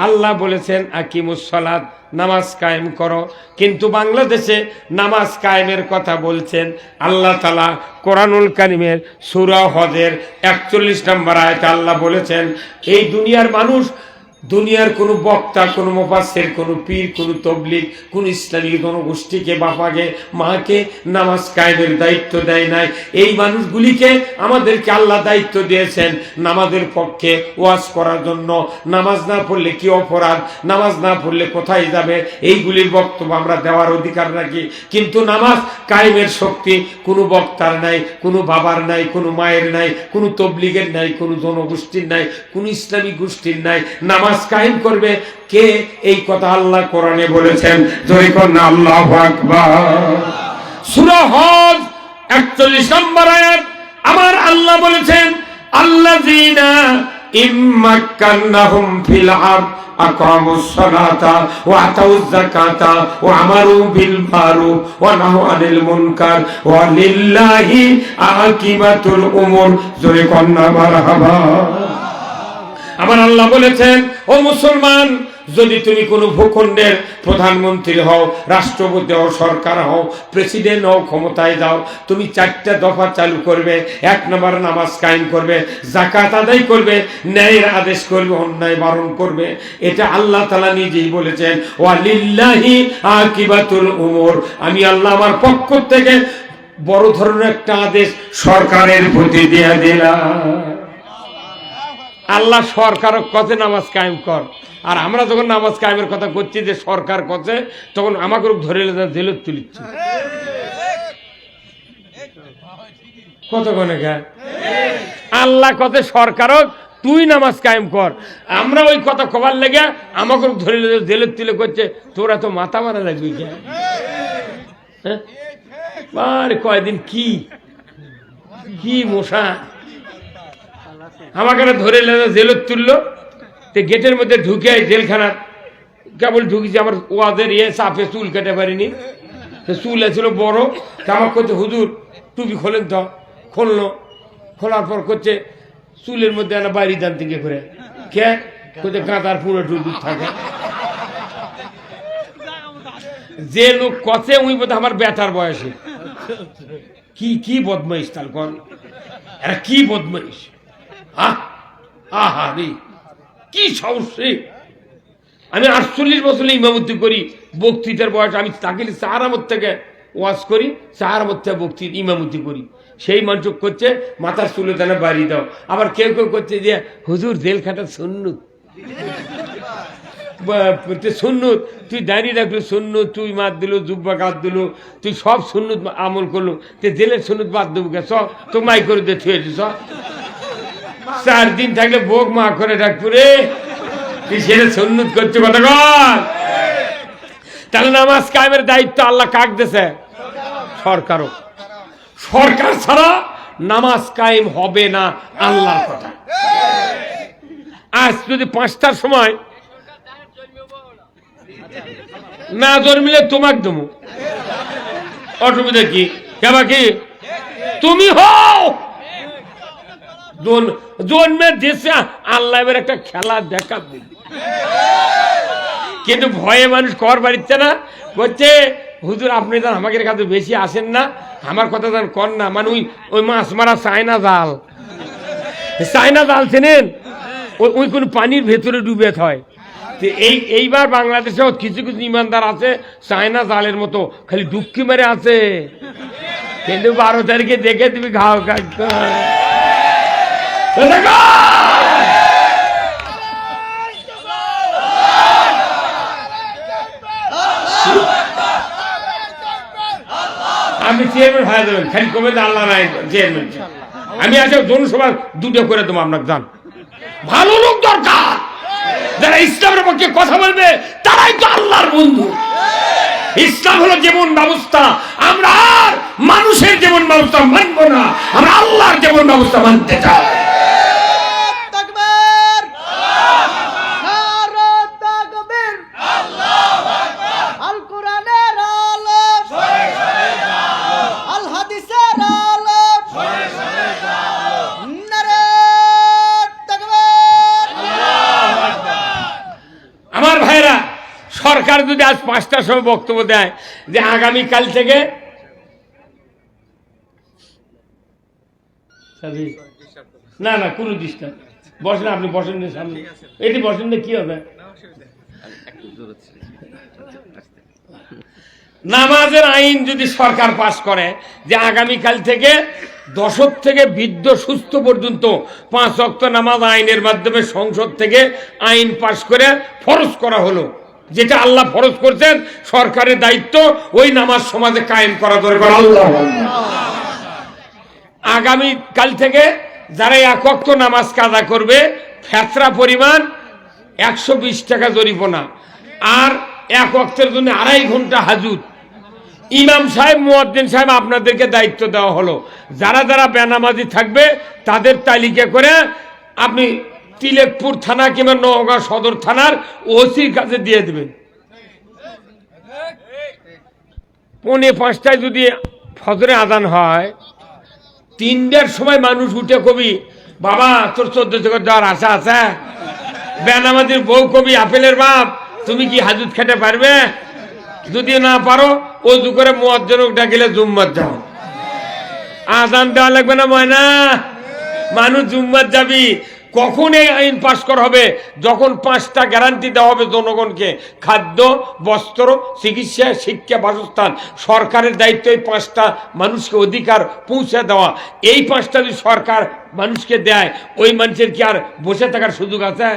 আল্লাহ বলেছেন আকিমুস সালাত, নামাজ কায়েম করো। কিন্তু বাংলাদেশে নামাজ কায়েমের কথা বলছেন আল্লাহ তাআলা কোরআনুল কারীমের সূরা হজের 41 নম্বর আয়াতে আল্লাহ বলেছেন, এই দুনিয়ার মানুষ, দুনিয়ার কোনো বক্তা, কোনো মুফাসসির, কোনো পীর, কোনো তবলিগ, কোনো ইসলামী জনগোষ্ঠীকে, বাপাকে, মাকে নামাজ কায়েমের দায়িত্ব দেয় নাই। এই মানুষগুলিকে আমাদেরকে আল্লাহ দায়িত্ব দিয়েছেন নামাজের পক্ষে ওয়াজ করার জন্য। নামাজ না পড়লে কি অপরাধ, নামাজ না পড়লে কোথায় যাবে, এইগুলির বক্তব্য আমরা দেওয়ার অধিকার রাখি। কিন্তু নামাজ কায়েমের শক্তি কোনো বক্তার নাই, কোনো বাবার নাই, কোনো মায়ের নাই, কোনো তবলিগের নাই, কোনো জনগোষ্ঠীর নাই, কোনো ইসলামী গোষ্ঠীর নাই। নামাজ কায়েম করবে কে? এই কথা আল্লাহ কোরআনে বলেছেন। জোরে কোন আল্লাহু আকবার। সূরা হজ 41 নম্বর আয়াত আমার আল্লাহ বলেছেন, আল্লাযীনা ইম্মাক্কান্নাহুম ফিল আরদ আকামুস সালাতা ওয়া আতাউয যাকাতা ওয়া আমারু বিল মারুফ ওয়া নাহু আনিল মুনকার ওয়া লিল্লাহি আকিবাতুল উমুর। জোরে কোন মারহাবা। আমার আল্লাহ বলেছেন, ও মুসলমান, যদি তুমি কোনো ভূখণ্ডের প্রধানমন্ত্রী হও, রাষ্ট্রপতি হও, সরকার হও, প্রেসিডেন্ট হও, ক্ষমতায় যাও, তুমি 4টা দফা চালু করবে। 1 নম্বর নামাজ কায়েম করবে, যাকাত আদায় করবে, ন্যায়ের আদেশ করবে, অন্যায় বারণ করবে। এটা আল্লাহ তাআলা নিজেই বলেছেন, ওয়া লিল্লাহি আকিবাতুল উমুর। আমি আল্লাহ আমার পক্ষ থেকে বড় ধরনের একটা আদেশ সরকারের প্রতি দিয়ে দিলাম। আল্লাহ সরকার কথা নামাজ কায়েম কর, আর আমরা যখন নামাজ কায়েমের কথা করছি যে সরকার কথা, তখন আমাকে ধরে জেলত তুলিচ্ছে কতক্ষণে গা। আল্লাহ কথা সরকার তুই নামাজ কায়েম কর, আমরা ওই কথা কবার লেগে আমাকে ধরে জেলত তুলে করছে, তোরা তো মাথা মারা লাগবি কে। কয়দিন কি কি মশা আমাকে ধরে জেলত তুললো। গেটের মধ্যে ঢুকে জেলখানা কেবল ঢুকেছি, আমার ওয়াদের চাপে চুল কেটে পারিনি, চুল ছিল বড়। আমার করছে, হুজুর টুপি খোলেন তো। খুললো, খোলার পর করছে চুলের মধ্যে একটা বাইরে দান থেকে করে কে করছে গাঁদার পুরো দুধ থাকে। যে লোক কচে উই বোধ আমার বেটার বয়সে। কি কি বদমাইশ তার কন, এরা কি বদমাইশ। আহারে কি সমস্যা। আমি 48 বছর ইমামতি করি, বক্তৃতার বয়স আমি তাকে 4 আমত থেকে ওয়াজ করি, 4 আমত থেকে বক্তৃতা ইমামতি করি। সেই মানুষ করছে মাথার চুলে দানা বাড়ি দাও। আবার কেউ কেউ করছে যে হুজুর জেল খাটা সুন্নত, সুন্নত, তুই দাঁড়িয়ে রাখলো সুন্নত, তুই মাত দিল, জুব্বা কাত দিল, তুই সব সুন্নত আমল করলো, জেলের সুন্নত বাদ দেবো কে? সব তো মাই করে দিয়ে ছুঁয়েছি। সব 4 দিন থাকলে বোক মা করে রাখবো রে, তুই সেটা সুন্নত করছে কথা কর। তাহলে নামাজ কায়েমের দায়িত্ব আল্লাহ কাক দিয়েছে? সরকারও। সরকার ছাড়া নামাজ কায়েম হবে না, আল্লাহর কথা। আজ যদি 5টার সময় না জন্মিলে তোমাকে দেবো, অসুবিধা কি? কেবা কি তুমি হও জন্মের দেশে আল্লাহ এবার একটা খেলা দেখাবে। কিন্তু ভয়ে মানুষ কর বাড়িতে না, বলছে হুজুর আপনি তো আমাদের কাছে বেশি আসেন না, আমার কথা যেন কর না। মানে ওই মাছ মারা চায়না জাল, চায়না জাল চেনেন? ওই কোন পানির ভেতরে ডুবে হয়। এইবার বাংলাদেশে কিছু কিছু ইমানদার আছে চায়না জালের মতো খালি ডুবকি মেরে আছে, কিন্তু 12 তারিখে দেখে তুমি ঘাও কাটতে। আপনি চেয়ারম্যান হয়ে যাবেন, খালি কমে আল্লাহ নাই চেয়ারম্যান। আমি আজ জনসভা 2টা করে দেবো, আপনার যান। ভালো লোক দরকার, যারা ইসলামের পক্ষে কথা বলবে, তারাই তো আল্লাহর বন্ধু। ইসলাম হলো জীবন ব্যবস্থা, আমরা আর মানুষের জীবন ব্যবস্থা মানবো না, আমরা আল্লাহর জীবন ব্যবস্থা মানতে চাই। সরকার যদি আজ 5টার সময় বক্তব্য দেয় যে আগামীকাল থেকে না না কোনো ডিস্টার্ব, বসেন, আপনি বসেন সামনে, এটি বসেন না, কি হবে? নামাজের আইন যদি সরকার পাস করে যে আগামীকাল থেকে দশক থেকে বৃদ্ধ সুস্থ পর্যন্ত 5 ওয়াক্ত নামাজ আইনের মাধ্যমে সংসদ থেকে আইন পাস করে ফরজ করা হলো, যেটা আল্লাহ ফরজ করছেন, সরকারের দায়িত্ব ওই নামাজ সমাজে কায়েম করা দরকার। আল্লাহ আগামীকাল থেকে যারা 1 ওয়াক্ত নামাজ কাজা করবে ফেতরা পরিমাণ 120 টাকা জরিমানা, আর 1 ওয়াক্তের জন্য 2.5 ঘন্টা হাজুত। ইমাম সাহেব, মুয়াজ্জিন সাহেব, আপনাদেরকে দায়িত্ব দেওয়া হলো, যারা যারা বেনামাজি থাকবে তাদের তালিকা করে আপনি তিলেকপুর থানা কিংবা নওগাঁ সদর থানার ওসির কাছে দিয়ে দেবেন। 4:45টায় যদি ফজরে আজান হয়, 3টার সময় মানুষ উঠে কবি, বাবা তোর 14 টাকা দেওয়ার আশা আছে? বেনামাজির বউ কবি, আপেলের বাপ, তুমি কি হাজুত খেতে পারবে? যদি না পারো ওযু করে মুয়াজ্জিনকে ডাকিলে জুম্মাত যাও। আজান দেওয়া লাগবে না ময়না, মানুষ জুম্মাত যাবি। কখন এই আইন পাশ করা হবে? যখন 5টা গ্যারান্টি দেওয়া হবে জনগণকে, খাদ্য, বস্ত্র, চিকিৎসা, শিক্ষা, বাসস্থান। সরকারের দায়িত্ব এই 5টা মানুষকে অধিকার পৌঁছে দেওয়া। এই 5টা যদি সরকার মানুষকে দেয়, ওই মানুষের কি আর বসে থাকার সুযোগ আছে?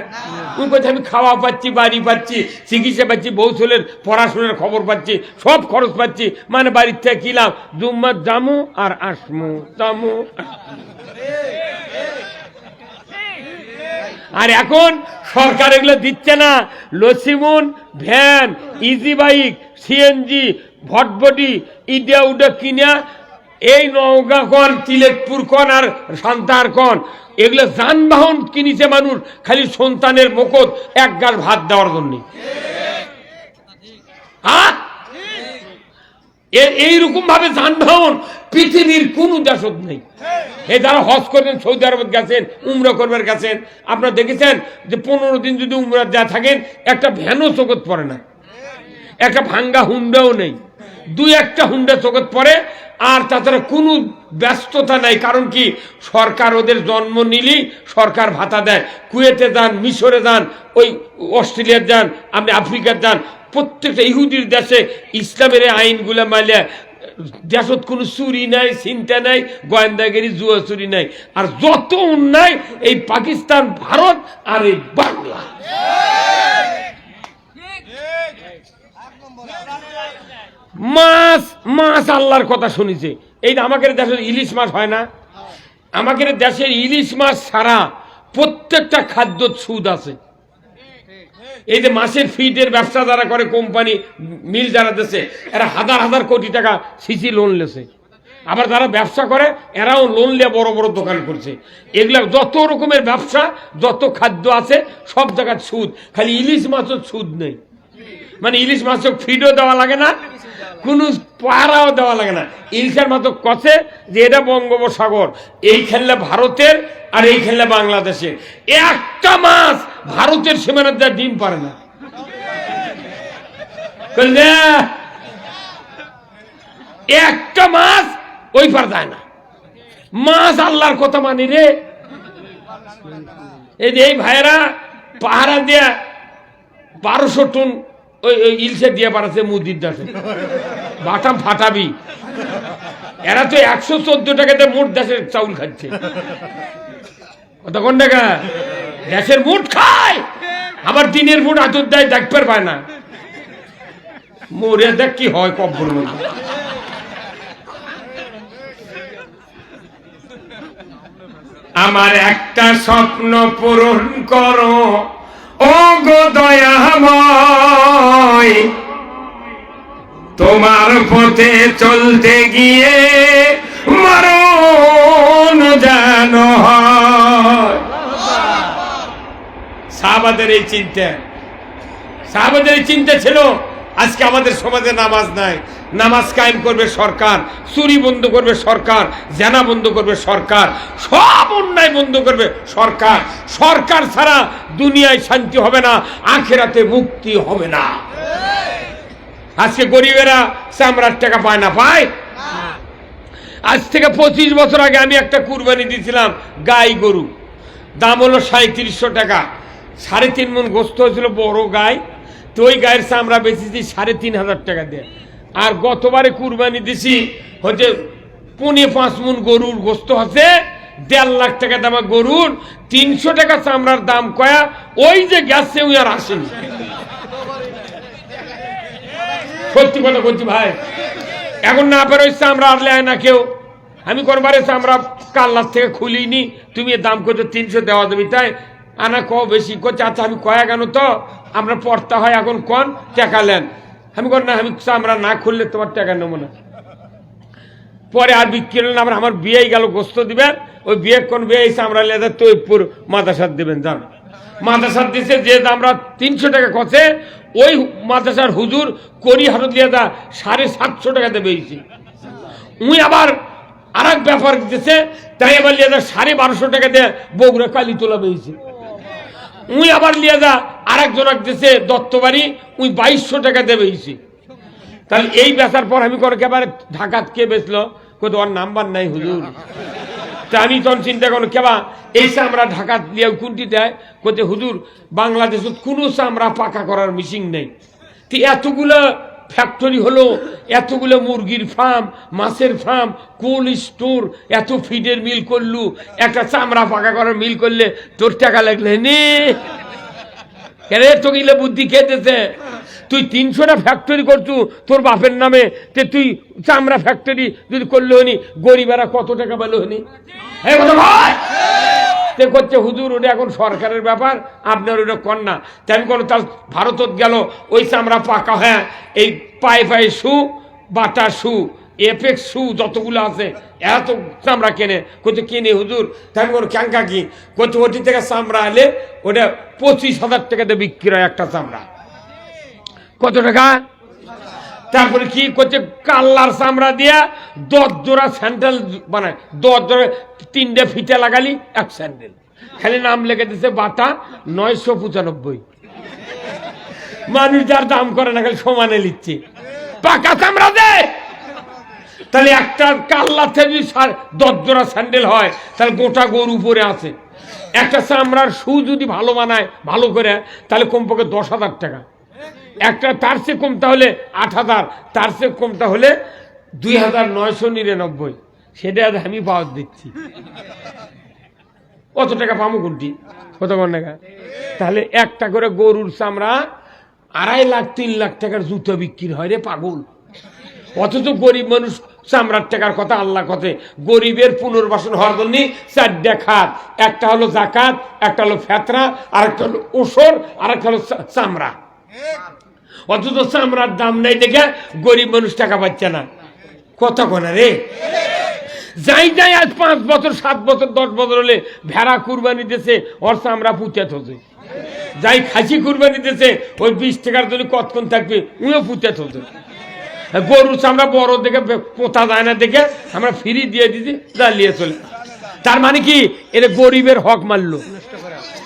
আমি খাওয়া পাচ্ছি, বাড়ি পাচ্ছি, চিকিৎসা পাচ্ছি, বউ ছেলের পড়াশোনার খবর পাচ্ছি, সব খরচ পাচ্ছি, মানে বাড়ির থেকে কিলাম জুম্মাত জামু আর আসমু জামু। আর এখন সরকার এগুলো দিচ্ছে না। লসিমুন, ভ্যান, ইজি বাইক, সিএনজি, ভটভটি, ইডা উডা কিনা এই নওগাঁ কন, তিলেকপুর কন আর সান্তাহার কন, এগুলো যানবাহন কিনেছে মানুষ খালি সন্তানের মুখত 1 গাল ভাত দেওয়ার জন্য। এইরকম ভাবে যানবাহন পৃথিবীর কোন দেশত নেই। এই যারা হজ করবেন, সৌদি আরব গেছেন, উমরা করবার গেছেন, আপনারা দেখেছেন যে 15 দিন যদি উমরা যা থাকেন, একটা ভ্যানও চোখত পড়ে না, একটা ভাঙ্গা হুন্ডাও নেই, 2-1টা হুন্ডা চোখত পড়ে। আর তাছাড়া কোনো ব্যস্ততা নাই। কারণ কি? সরকার ওদের জন্ম নিলেই সরকার ভাতা দেয়। কুয়েতে যান, মিশরে যান, ওই অস্ট্রেলিয়া যান, আপনি আফ্রিকার যান, প্রত্যেকটা ইহুদির দেশে ইসলামের আইনগুলো মাইলে দেশত কোনো চুরি নাই, চিন্তা নাই, গোয়েন্দাগিরি, জুয়া চুরি নাই। আর যত অন্যায় এই পাকিস্তান, ভারত আর এই বাংলা। মাছ মাছ আল্লাহর কথা শুনেছে। এই আমাদের দেশের ইলিশ মাছ হয় না, আমাদের দেশের ইলিশ মাছ ছাড়া প্রত্যেকটা খাদ্য সুদ আছে। এই যে মাছের ফিডের ব্যবসা যারা করে, কোম্পানি মিল যারা দেশে, এরা হাজার হাজার কোটি টাকা সিসি লোন লেছে। আবার যারা ব্যবসা করে এরাও লোন নিয়ে বড় বড় দোকান করছে। এগুলা যত রকমের ব্যবসা, যত খাদ্য আছে সব জায়গার সুদ। খালি ইলিশ মাছের সুদ নেই। মানে ইলিশ মাছের ফিডও দেওয়া লাগে না, কোনো পাহারাও দেওয়া লাগে না। ইলিশের মাত্র কষে যে এটা বঙ্গোপসাগর, এই খেললে ভারতের আর এই খেললে বাংলাদেশের। একটা মাছ ভারতের সীমানার যা ডিম পারে না, একটা মাছ ওই পার যায় না। মাছ আল্লাহর কথা মানি রে। এই যে এই ভাইয়েরা পাহারা দিয়া 1200 টন ওই ইলশে দিয়ে পারাছে মুদির দাসে, বাটাম ফাটাবি। এরা তো 114 টাকাতে মোট দেশের চাউল খাচ্ছে। কতক্ষণ টাকা দেশের মুঠ খায়, আবার দিনের মুঠ আতর দেয়, দেখতে পায় না। মরে দেখ কি হয় কব্বর মধ্যে। আমার একটা স্বপ্ন পূরণ করো ও গো দয়াময়, তোমার পথে চলতে গিয়ে মরণ যেন হয়। সাহাবাদের এই চিন্তা, সাহাবাদের এই চিন্তা ছিল আজকে আমাদের সমাজে নামাজ নাই। নামাজ কায়েম করবে সরকার, চুরি বন্ধ করবে সরকার, জানা বন্ধ করবে সরকার, সব অন্যায় বন্ধ করবে সরকার। সরকার ছাড়া দুনিয়ায় শান্তি হবে না, আখিরাতে মুক্তি হবে না। আজকে গরিবেরা চামড়ার টাকা পায় না, পায়? আজ থেকে 25 বছর আগে আমি একটা কুরবানি দিয়েছিলাম গাই গরু, দাম হলো 3700 টাকা, 3.5 মণ গোস্ত হয়েছিল, বড় গাই। তো ওই গায়ের চামড়া বেচেছি 3500 টাকা দিয়ে। আর গতবারে কুরবানি দিছি হচ্ছে 4.5 মণ গরুর গোস্ত আছে, 1.5 লাখ টাকা দাম গরুর, 300 টাকা চামড়ার দাম কয়া, ওই যে গেছে ওই আর আসেনি। সত্যি কথা বলছি ভাই, এখন না পারে ওই চামড়া আর লেয় না কেউ। আমি কোনবারে চামড়া কাল্লার থেকে খুলিনি, তুমি এর দাম করছো 300 দেওয়া দেবি, তাই আনা ক বেশি করছে। আচ্ছা আমি কয়া কেন তো আমরা পড়তে হয়, এখন কোন টাকা নেন? আমি কর না, আমি চামড়া না খুললে তোমার টাকা নেবো না। পরে আর বিক্রি হলেন, আবার আমার বিয়ে গেল গোস্ত দিবেন, ওই বিয়ে কোন বিয়ে চামড়া লেদা তৈপুর মাদ্রাসার দেবেন, জান মাদ্রাসার দিছে যে আমরা 300 টাকা কষে, ওই মাদ্রাসার হুজুর করি হারত লিয়াদা 750 টাকা দেবেছি। উই আবার আর এক ব্যাপার দিতেছে, তাই আবার লিয়াদা 1250 টাকা দিয়ে বগুড়া কালী তোলা পেয়েছে। উই আবার লিয়াদা আর একজন দিতেছে দত্তবাড়ি, উই 2200 টাকা দেবেছি। তাহলে এই বেচার পর আমি করে একেবারে ঢাকাত কে বেচলো, কোথাও আর নাম্বার নাই হুজুর। তা আমি তখন চিন্তা করো কেবা এই চামড়া ঢাকাত লিয়া কোনটি দেয়, কোথায় হুজুর বাংলাদেশত কোনো চামড়া পাকা করার মেশিন নেই। তো এতগুলো ফ্যাক্টরি হলো, এতগুলো মুরগির ফার্ম, মাছের ফার্ম, কোল্ড স্টোর, এত ফিডের মিল করলু, একটা চামড়া পাকা করার মিল করলে তোর টাকা লাগলে নে কেন? তো গিলে বুদ্ধি খেতেছে। তুই 300টা ফ্যাক্টরি করছু তোর বাপের নামে, তে তুই চামড়া ফ্যাক্টরি যদি করলে হনি, গরিবেরা কত টাকা পেল হনি? তে করছে হুজুর ওটা এখন সরকারের ব্যাপার, আপনার ওটা কর না। তাই আমি কোনো তার ভারতত গেল, ওই চামড়া পাকা, হ্যাঁ এই পায়ে পায়ে শু, বাটা শু, এফেক্স শু যতগুলো আছে এত চামড়া কেনে, করছে কিনে হুজুর। তাই আমি কোনো ক্যাঙ্কা কি করছে, ওটি থেকে চামড়া এলে ওটা 25,000 টাকাতে বিক্রি হয় একটা চামড়া। কত টাকা? তারপরে কি করছে, কাল্লার চামড়া দিয়া 10 জোড়া স্যান্ডেল বানায়, 10 জোড়া 3টে ফিতে লাগালি এক স্যান্ডেল, খালি নাম লেগে দিচ্ছে বাটা 995। মানুষ যার দাম করে না খালি সমানে লিখছে, পাকা চামড়া দে। তাহলে একটা কাল্লাতে যদি 10 জোড়া স্যান্ডেল হয়, তাহলে গোটা গরু উপরে আছে। একটা চামড়ার শু যদি ভালো বানায় ভালো করে, তাহলে কমপক্ষে 10,000 টাকা। একটা তার চেয়ে কমতে হলে 8,000, তার চেয়ে কমতে হলে 2,999। সেটা আমি পাওয়া দিচ্ছি। কত টাকা পাবো কোনটি? কত টাকা? তাহলে একটা করে গরুর চামড়া 2.5 লাখ 3 লাখ টাকার জুতো বিক্রি হয় রে পাগল। অথচ গরিব মানুষ চামড়ার টাকার কথা আল্লাহ কথা। গরিবের পুনর্বাসন হওয়ার জন্য 4টে খাত, একটা হলো জাকাত, একটা হলো ফেতরা, আর একটা হলো ওসর, আর একটা হলো চামড়া। অথচ চামড়ার দাম নাই দেখে গরিব মানুষ টাকা পাচ্ছে না। কত কোনা রে? যাই যাই আজ 5 বছর 7 বছর 10 বছর হলে ভেড়া কুরবানি দিতেছে, ওর চামড়া পুঁতে থতে। যাই খাসি কুরবানি দিতেছে, ওই 20 টাকার জন্য কতক্ষণ থাকবে, উনিও পুঁতে থতে। গরুর চামড়া বড় দেখে পোতা যায় না দেখে আমরা ফ্রি দিয়ে দিছি, জ্বালিয়ে চলে। তার মানে কি, এটা গরিবের হক মারলো।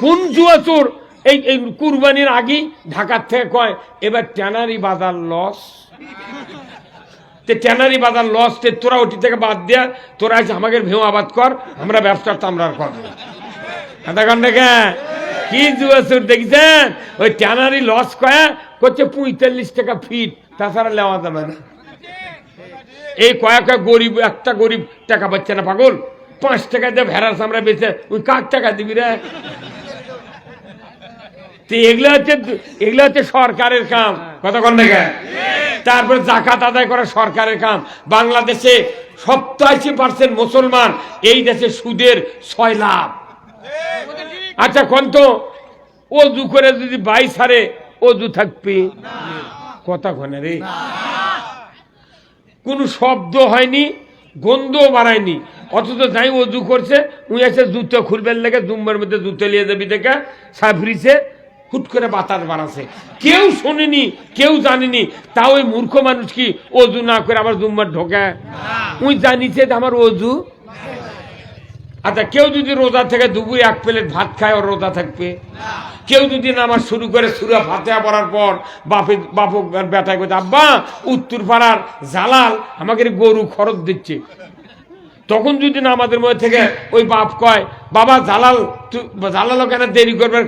কোন জুয়া চোর এই কুরবানির আগেই ঢাকার থেকে কয় এবার ট্যানারি বাজার লস, ট্যানারি বাজার লস, তোরা ওটি থেকে বাদ দেয়া, তোরা আছে আমাকে ভেউ আবাদ কর, আমরা ব্যবসার তামরার করবো। কি জুয়া চোর দেখছেন? ওই ট্যানারি লস কয়া করছে 45 টাকা ফিট, তাছাড়া নেওয়া যাবে না। এই কয়েক গরিব, একটা গরিব টাকা পাচ্ছে না পাগল। 5 টাকা দিয়ে ভেড়ার চামড়া বেচে ওই কার টাকা দিবি রে? এগুলো হচ্ছে সরকারের কাম। কতক্ষণ দেখা? তারপরে জাকাত আদায় করা সরকারের কাম। বাংলাদেশে 87% মুসলমান, এই দেশে সুদের 6 লাভ। আচ্ছা কোন তো অজু করে যদি 22 হারে অজু থাকবি? কতক্ষণ রে? কোন শব্দ হয়নি, গন্ধ বাড়ায়নি, অথচ যাই অজু করছে উনি এসে জুতো খুলবেন লেগে জুম্মার মধ্যে জুতো নিয়ে যাবি দেখে সাফরিছে, হুট করে বাতাস বাড়াছে, কেউ শোনেনি, কেউ জানেনি। তা ওই মূর্খ মানুষ কি অজু না করে আবার জুম্মার ঢোকে? উনি জানিছে আমার অজু। আচ্ছা, কেউ যদি রোজা থেকে দুপুরে 1 প্লেট ভাত খায়, ওর রোজা থাকবে? কেউ যদি নামাজ শুরু করে সূরা ফাতিহা পড়ার পর বাপক বেটায় করছে, আব্বা উত্তর পাড়ার জালাল আমাকে গরু খরচ দিচ্ছে, তখন যদি নামাজের মধ্যে থেকে ওই বাপ কয়, বাবা জালাল কেন দেরি করবে,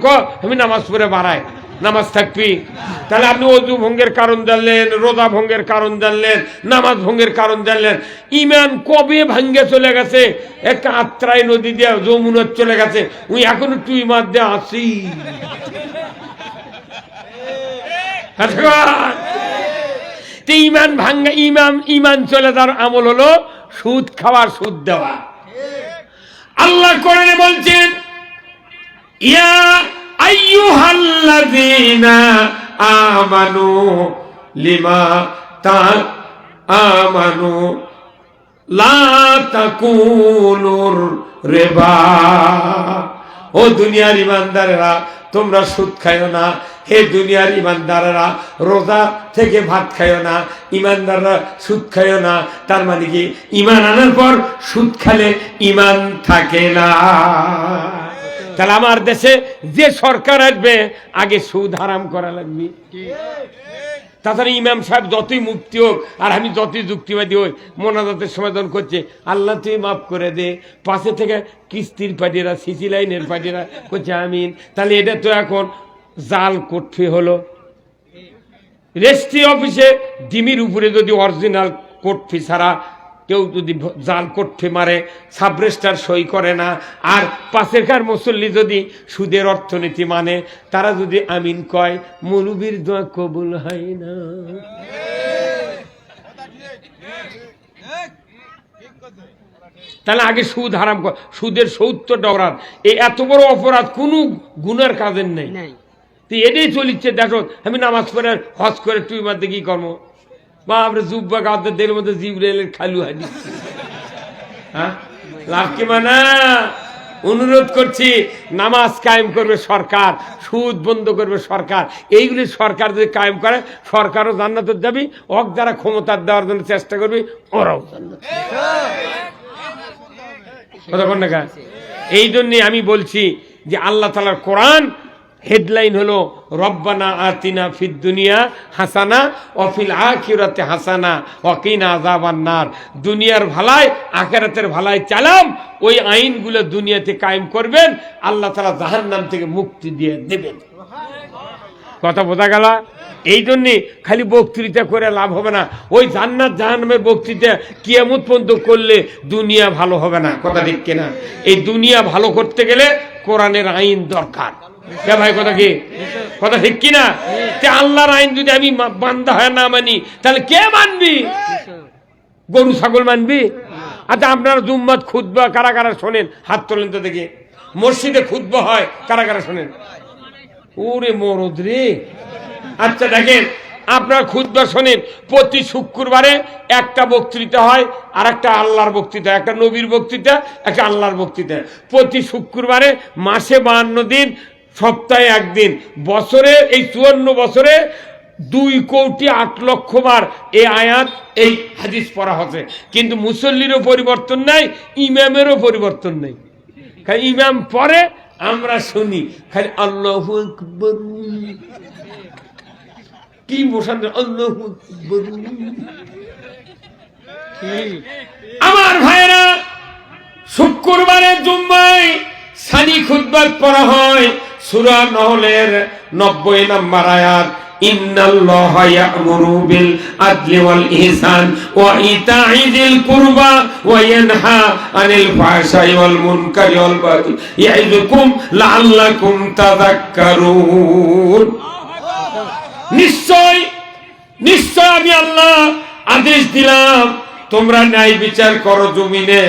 আমি নামাজ পড়ে বাড়াই, নামাজ থাকবি? তাহলে আপনি অজু ভঙ্গের কারণ জানলেন, রোজা ভঙ্গের কারণ জানলেন, নামাজ ভঙ্গের কারণ জানলেন। ইমান কবে ভাঙ্গে চলে গেছে? এক আত্রাই নদী দিয়ে যমুনার চলে গেছে, উনি এখনো টুই মার দিয়ে আসি। ইমান ভাঙ্গা, ইমান চলে যাওয়ার আমল হলো সুদ খাওয়া, সুদ দেওয়া। আল্লাহ কোরআনে বলছেন, ইয়া আইয়ুহাল্লাযীনা আমানু লিমা তা'আমানু লা তাকুলুর রিবা। ও দুনিয়ার ইমানদারেরা, তোমরা সুদ খাইও না। হে দুনিয়ার ইমানদারেরা, রোজা থেকে ভাত খাইও না, ইমানদাররা সুদ খাইও না। তার মানে কি, ইমান আনার পর সুদ খেলে ইমান থাকে না। তাহলে আমার দেশে যে সরকার আসবে, আগে সুদ হারাম করা লাগবে। তাছাড়া ইমাম সাহেব যতই মুক্তি হোক আর আমি যতই যুক্তিবাদী হই, মোনাজাতের সমাধান করছে, আল্লাহ তুই মাফ করে দে। পাশে থেকে কিস্তির পার্টিরা, সিসি লাইনের পার্টিরা করছে আমিন। তাহলে এটা তো এখন জাল কোটফি হলো। রেজিস্ট্রি অফিসে ডিমির উপরে যদি অরিজিনাল কোটফি ছাড়া কেউ যদি জাল কোটফি মারে, সাবরেস্টার সই করে না, আর পাশেরকার মুসল্লি যদি সুদের অর্থনীতি মানে, তারা যদি আমিন কয়, মৌলবীর দোয়া কবুল হয় না। তাহলে আগে সুদ হারাম কর। সুদের 70 অপরাধ, এই এত বড় অপরাধ কোনো গুনার কাজের নেই। এটাই চলিচ্ছে। দেখো, আমি নামাজ পড়ে হজ করে তুই মারতে কি কর্ম, বা আমরা জুব্বা গাদের দের মধ্যে জিবরাইলের খালু হাদি। হ্যাঁ, লাভ কি? মানে অনুরোধ করছি, নামাজ কায়েম করবে সরকার, সুদ বন্ধ করবে সরকার। এইগুলি সরকার যদি কায়েম করে, সরকারও জান্নাতে যাবি, ওক যারা ক্ষমতার দেওয়ার জন্য চেষ্টা করবি, ওরাও জান্নাত। কতক্ষণ না? এই জন্যে আমি বলছি যে আল্লাহ তাআলার কোরআন হেডলাইন হলো, রব্বানা আতিনা ফিদ দুনিয়া হাসানা ওয়া ফিল আখিরাতি হাসানা ওয়া কিনা আযাবান নার। দুনিয়ার ভালাই আখিরাতের ভালাই চালাম, ওই আইনগুলো দুনিয়াতে কায়েম করবেন, আল্লাহ তাআলা জাহান্নাম থেকে মুক্তি দিয়ে দেবেন। কথা বোঝা গেল? এই জন্যে খালি বক্তৃতা করে লাভ হবে না। ওই জান্নাত জাহান্নামের বক্তৃতা কিয়ামত পর্যন্ত করলে দুনিয়া ভালো হবে না। কথা ঠিক কিনা? এই দুনিয়া ভালো করতে গেলে কোরআনের আইন দরকার। কে ভাই, কথা কি? কথা ঠিক কিনা? আল্লাহর আইন যদি আমি বান্দা হয় না মানি, তাহলে কে মানবি? গরু ছাগল মানবি? আচ্ছা, আপনারা জুম্মাত খুতবা কারা কারা শোনেন? হাত তোলেন তো দেখি। মসজিদে খুতবা হয়, কারা কারা শোনেন? ওরে মরদ রে। আচ্ছা দেখেন, আপনার খুতবা শোনেন, প্রতি শুক্রবারে একটা বক্তৃতা হয়, আর একটা আল্লাহর বক্তৃতা, একটা নবীর বক্তৃতা, একটা আল্লাহর বক্তৃতা। প্রতি শুক্রবারে, মাসে 52 দিন, সপ্তাহে 1 দিন, বছরে এই 54 বছরে 2,08,00,000 বার এই আয়াত, এই হাদিস পড়া হচ্ছে। কিন্তু মুসল্লিরও পরিবর্তন নাই, ইমামেরও পরিবর্তন নেই। খালি ইমাম পড়ে, আমরা শুনি, খালি আল্লাহু আকবার। কি মোশান, আল্লাহু আকবার। আমার ভাইরা, শুক্রবারে জুম্মায় সানি খুতবা পড়া হয়, সূরা নহলের 90 নম্বর আয়াত, ইন্নাল্লাহা ইয়া'মুরু বিল আদলি ওয়াল ইহসান ওয়া ইতা'i যিল কুরবা ওয়া ইয়ানহা আনিল ফাহশাই ওয়াল মুনকারি ওয়াল বাগি ইয়া'iযুকুম লাআল্লাকুম তাযাক্কারুন। নিশ্চয় নিশ্চয় আমি আল্লাহ আদেশ দিলাম, তোমরা ন্যায় বিচার করো, জমিনে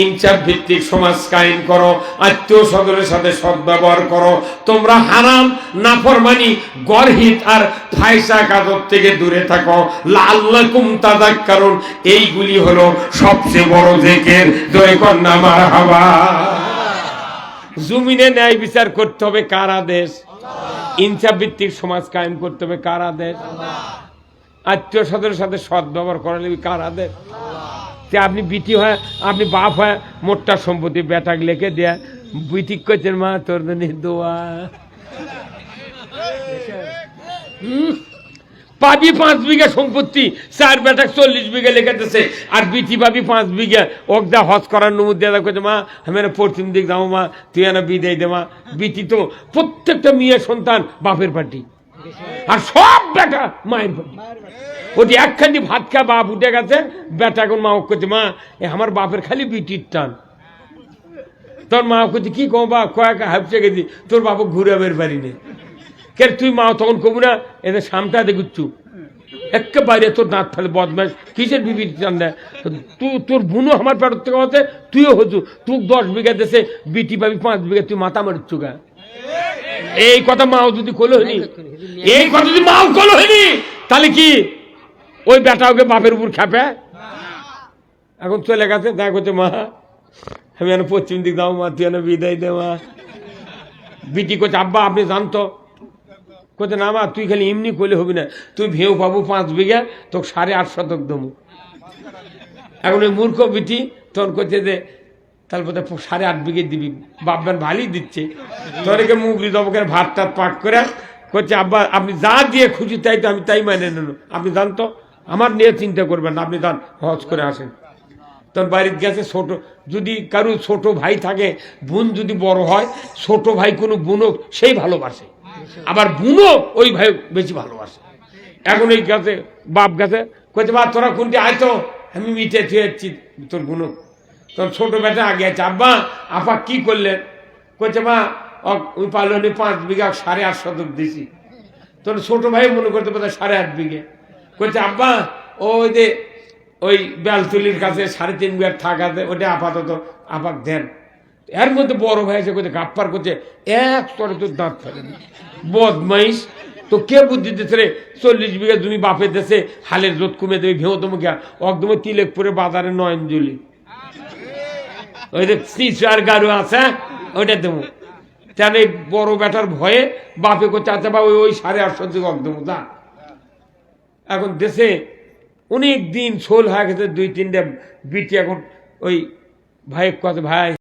ইনসাফ ভিত্তিক সমাজ কায়েম করো, আত্মীয় স্বজনের সাথে সদ্ব্যবহার করো, তোমরা হারাম, নাফরমানি, গরহিত আর ফায়সা কাজত থেকে দূরে থাকো, লাআল্লাকুম তাযাক্কারুন। এইগুলি হলো সবচেয়ে বড় জিকির। জয় কন্যা মারহাবা। জমিনে ন্যায় বিচার করতে হবে, কার আদেশ? ইনসাফ ভিত্তিক সমাজ কায়েম করতে হবে, কার আদেশ? আত্মীয় স্বজনের সাথে সদ্ব্যবহার করা লাগবে, কার আদেশ? যে আপনি বিটি হয় আপনি বাপ হয় মোটটা সম্পত্তি বেটাক লেখে দেয়া বিটি করছেন মা তোর দোয়া পাবি 5 বিঘা সম্পত্তি 4 বেটা 40 বিঘা লেখা দিতেছে আর বিটি পাবি 5 বিঘা ওকদা হজ করার নমুদ দেয়া করছে মা আমি পশ্চিম দিক যাও মা তুই না বিদায় দে মা বিটি তো প্রত্যেকটা মেয়ে সন্তান বাপের পার্টি আর সব বেটা মায়ের পার্টি ওটি একখানি ভাত খা বাপ উঠে গেছে বেটা এখন মা করছে মা আমার বাপের খালি বিটির টান তোর মা করছে কি কো বা কয়েক হাফছে গেছি তোর বাপু ঘুরে বের পারিনি কে তুই মা তখন কবু না এদের সামটা দেখুচ্ছু একেবারে তোর দাঁত ফেলে বদমাস কিসের বিবির টান দেয় তোর বুনো আমার পেটের থেকে হতে তুইও হচ্ছু তুই 10 বিঘা দেশে বিটি পাবি 5 বিঘা তুই মাথা মারছু গা এই কথা মাও যদি কলো হয়নি এই কথা যদি মাও কলো হয়নি তাহলে কি ওই বেটা ওকে বাপের উপর খেপে এখন চলে গেছে দেখা করছে মা আমি এনে পশ্চিম দিক দাও মা তুই এনে বিদায় দে মা বিটি করছে আব্বা আপনি জানতো কোথা না মা তুই খালি এমনি করলে হবি না তুই ভেউ পাবো 5 বিঘা তোকে 8.5 শতক দেবো এখন ওই মূর্খ বিটি তোর করছে যে তাহলে বোধ 8.5 বিঘে দিবি বাপবেন ভালোই দিচ্ছে তোরকে মুগলি দবকের ভাত টাত পাক করে করছে আব্বা আপনি যা দিয়ে খুশি তাই তো আমি তাই মানে নেন আপনি জানতো আমার নিয়ে চিন্তা করবেন না আপনি যান হজ করে আসেন তোর বাড়িতে গেছে ছোট যদি কারো ছোট ভাই থাকে বোন যদি বড় হয় ছোট ভাই কোনো বোনও সেই ভালোবাসে আবার বুনো ওই ভাই বেশি ভালোবাসে এখন এই গাছে বাপ গাছে কইতে বা তোরা কোনটি আয় তো আমি মিটে থুয়েছি তোর বুনো তোর ছোট বেটা আগে আছে আব্বা আপা কি করলেন কইছে মা ওই পালনি 5 বিঘা 8.5 শতক দিছি তোর ছোট ভাই মনে করতে পারে 8.5 বিঘে কইছে আব্বা ওই যে ওই বেলতুলির কাছে 3.5 বিঘার থাক আছে ওটা আপাতত আপাক দেন এর মধ্যে বড় ভাই এসে কোথায় গাপ্পার করছে এক স্তরে তোর দাঁত ফেলে বদমাইশ তো কে বুদ্ধি দিতে রে 40 বিঘা জমি বাপের দেশে হালের জোট কমে দেবে ভেউ তোমাকে একদম তিলেক পরে বাজারে নয়নজলি ওই যে আর গাড়ু আছে ওইটা দেবো তাহলে বড় বেটার ভয়ে বাপে করছে আচ্ছা বা ওই 8.5 দিকে একদম দা এখন দেশে অনেক দিন ছোল হয়ে গেছে 2-3টা বিটি এখন ওই ভাই কথা ভাই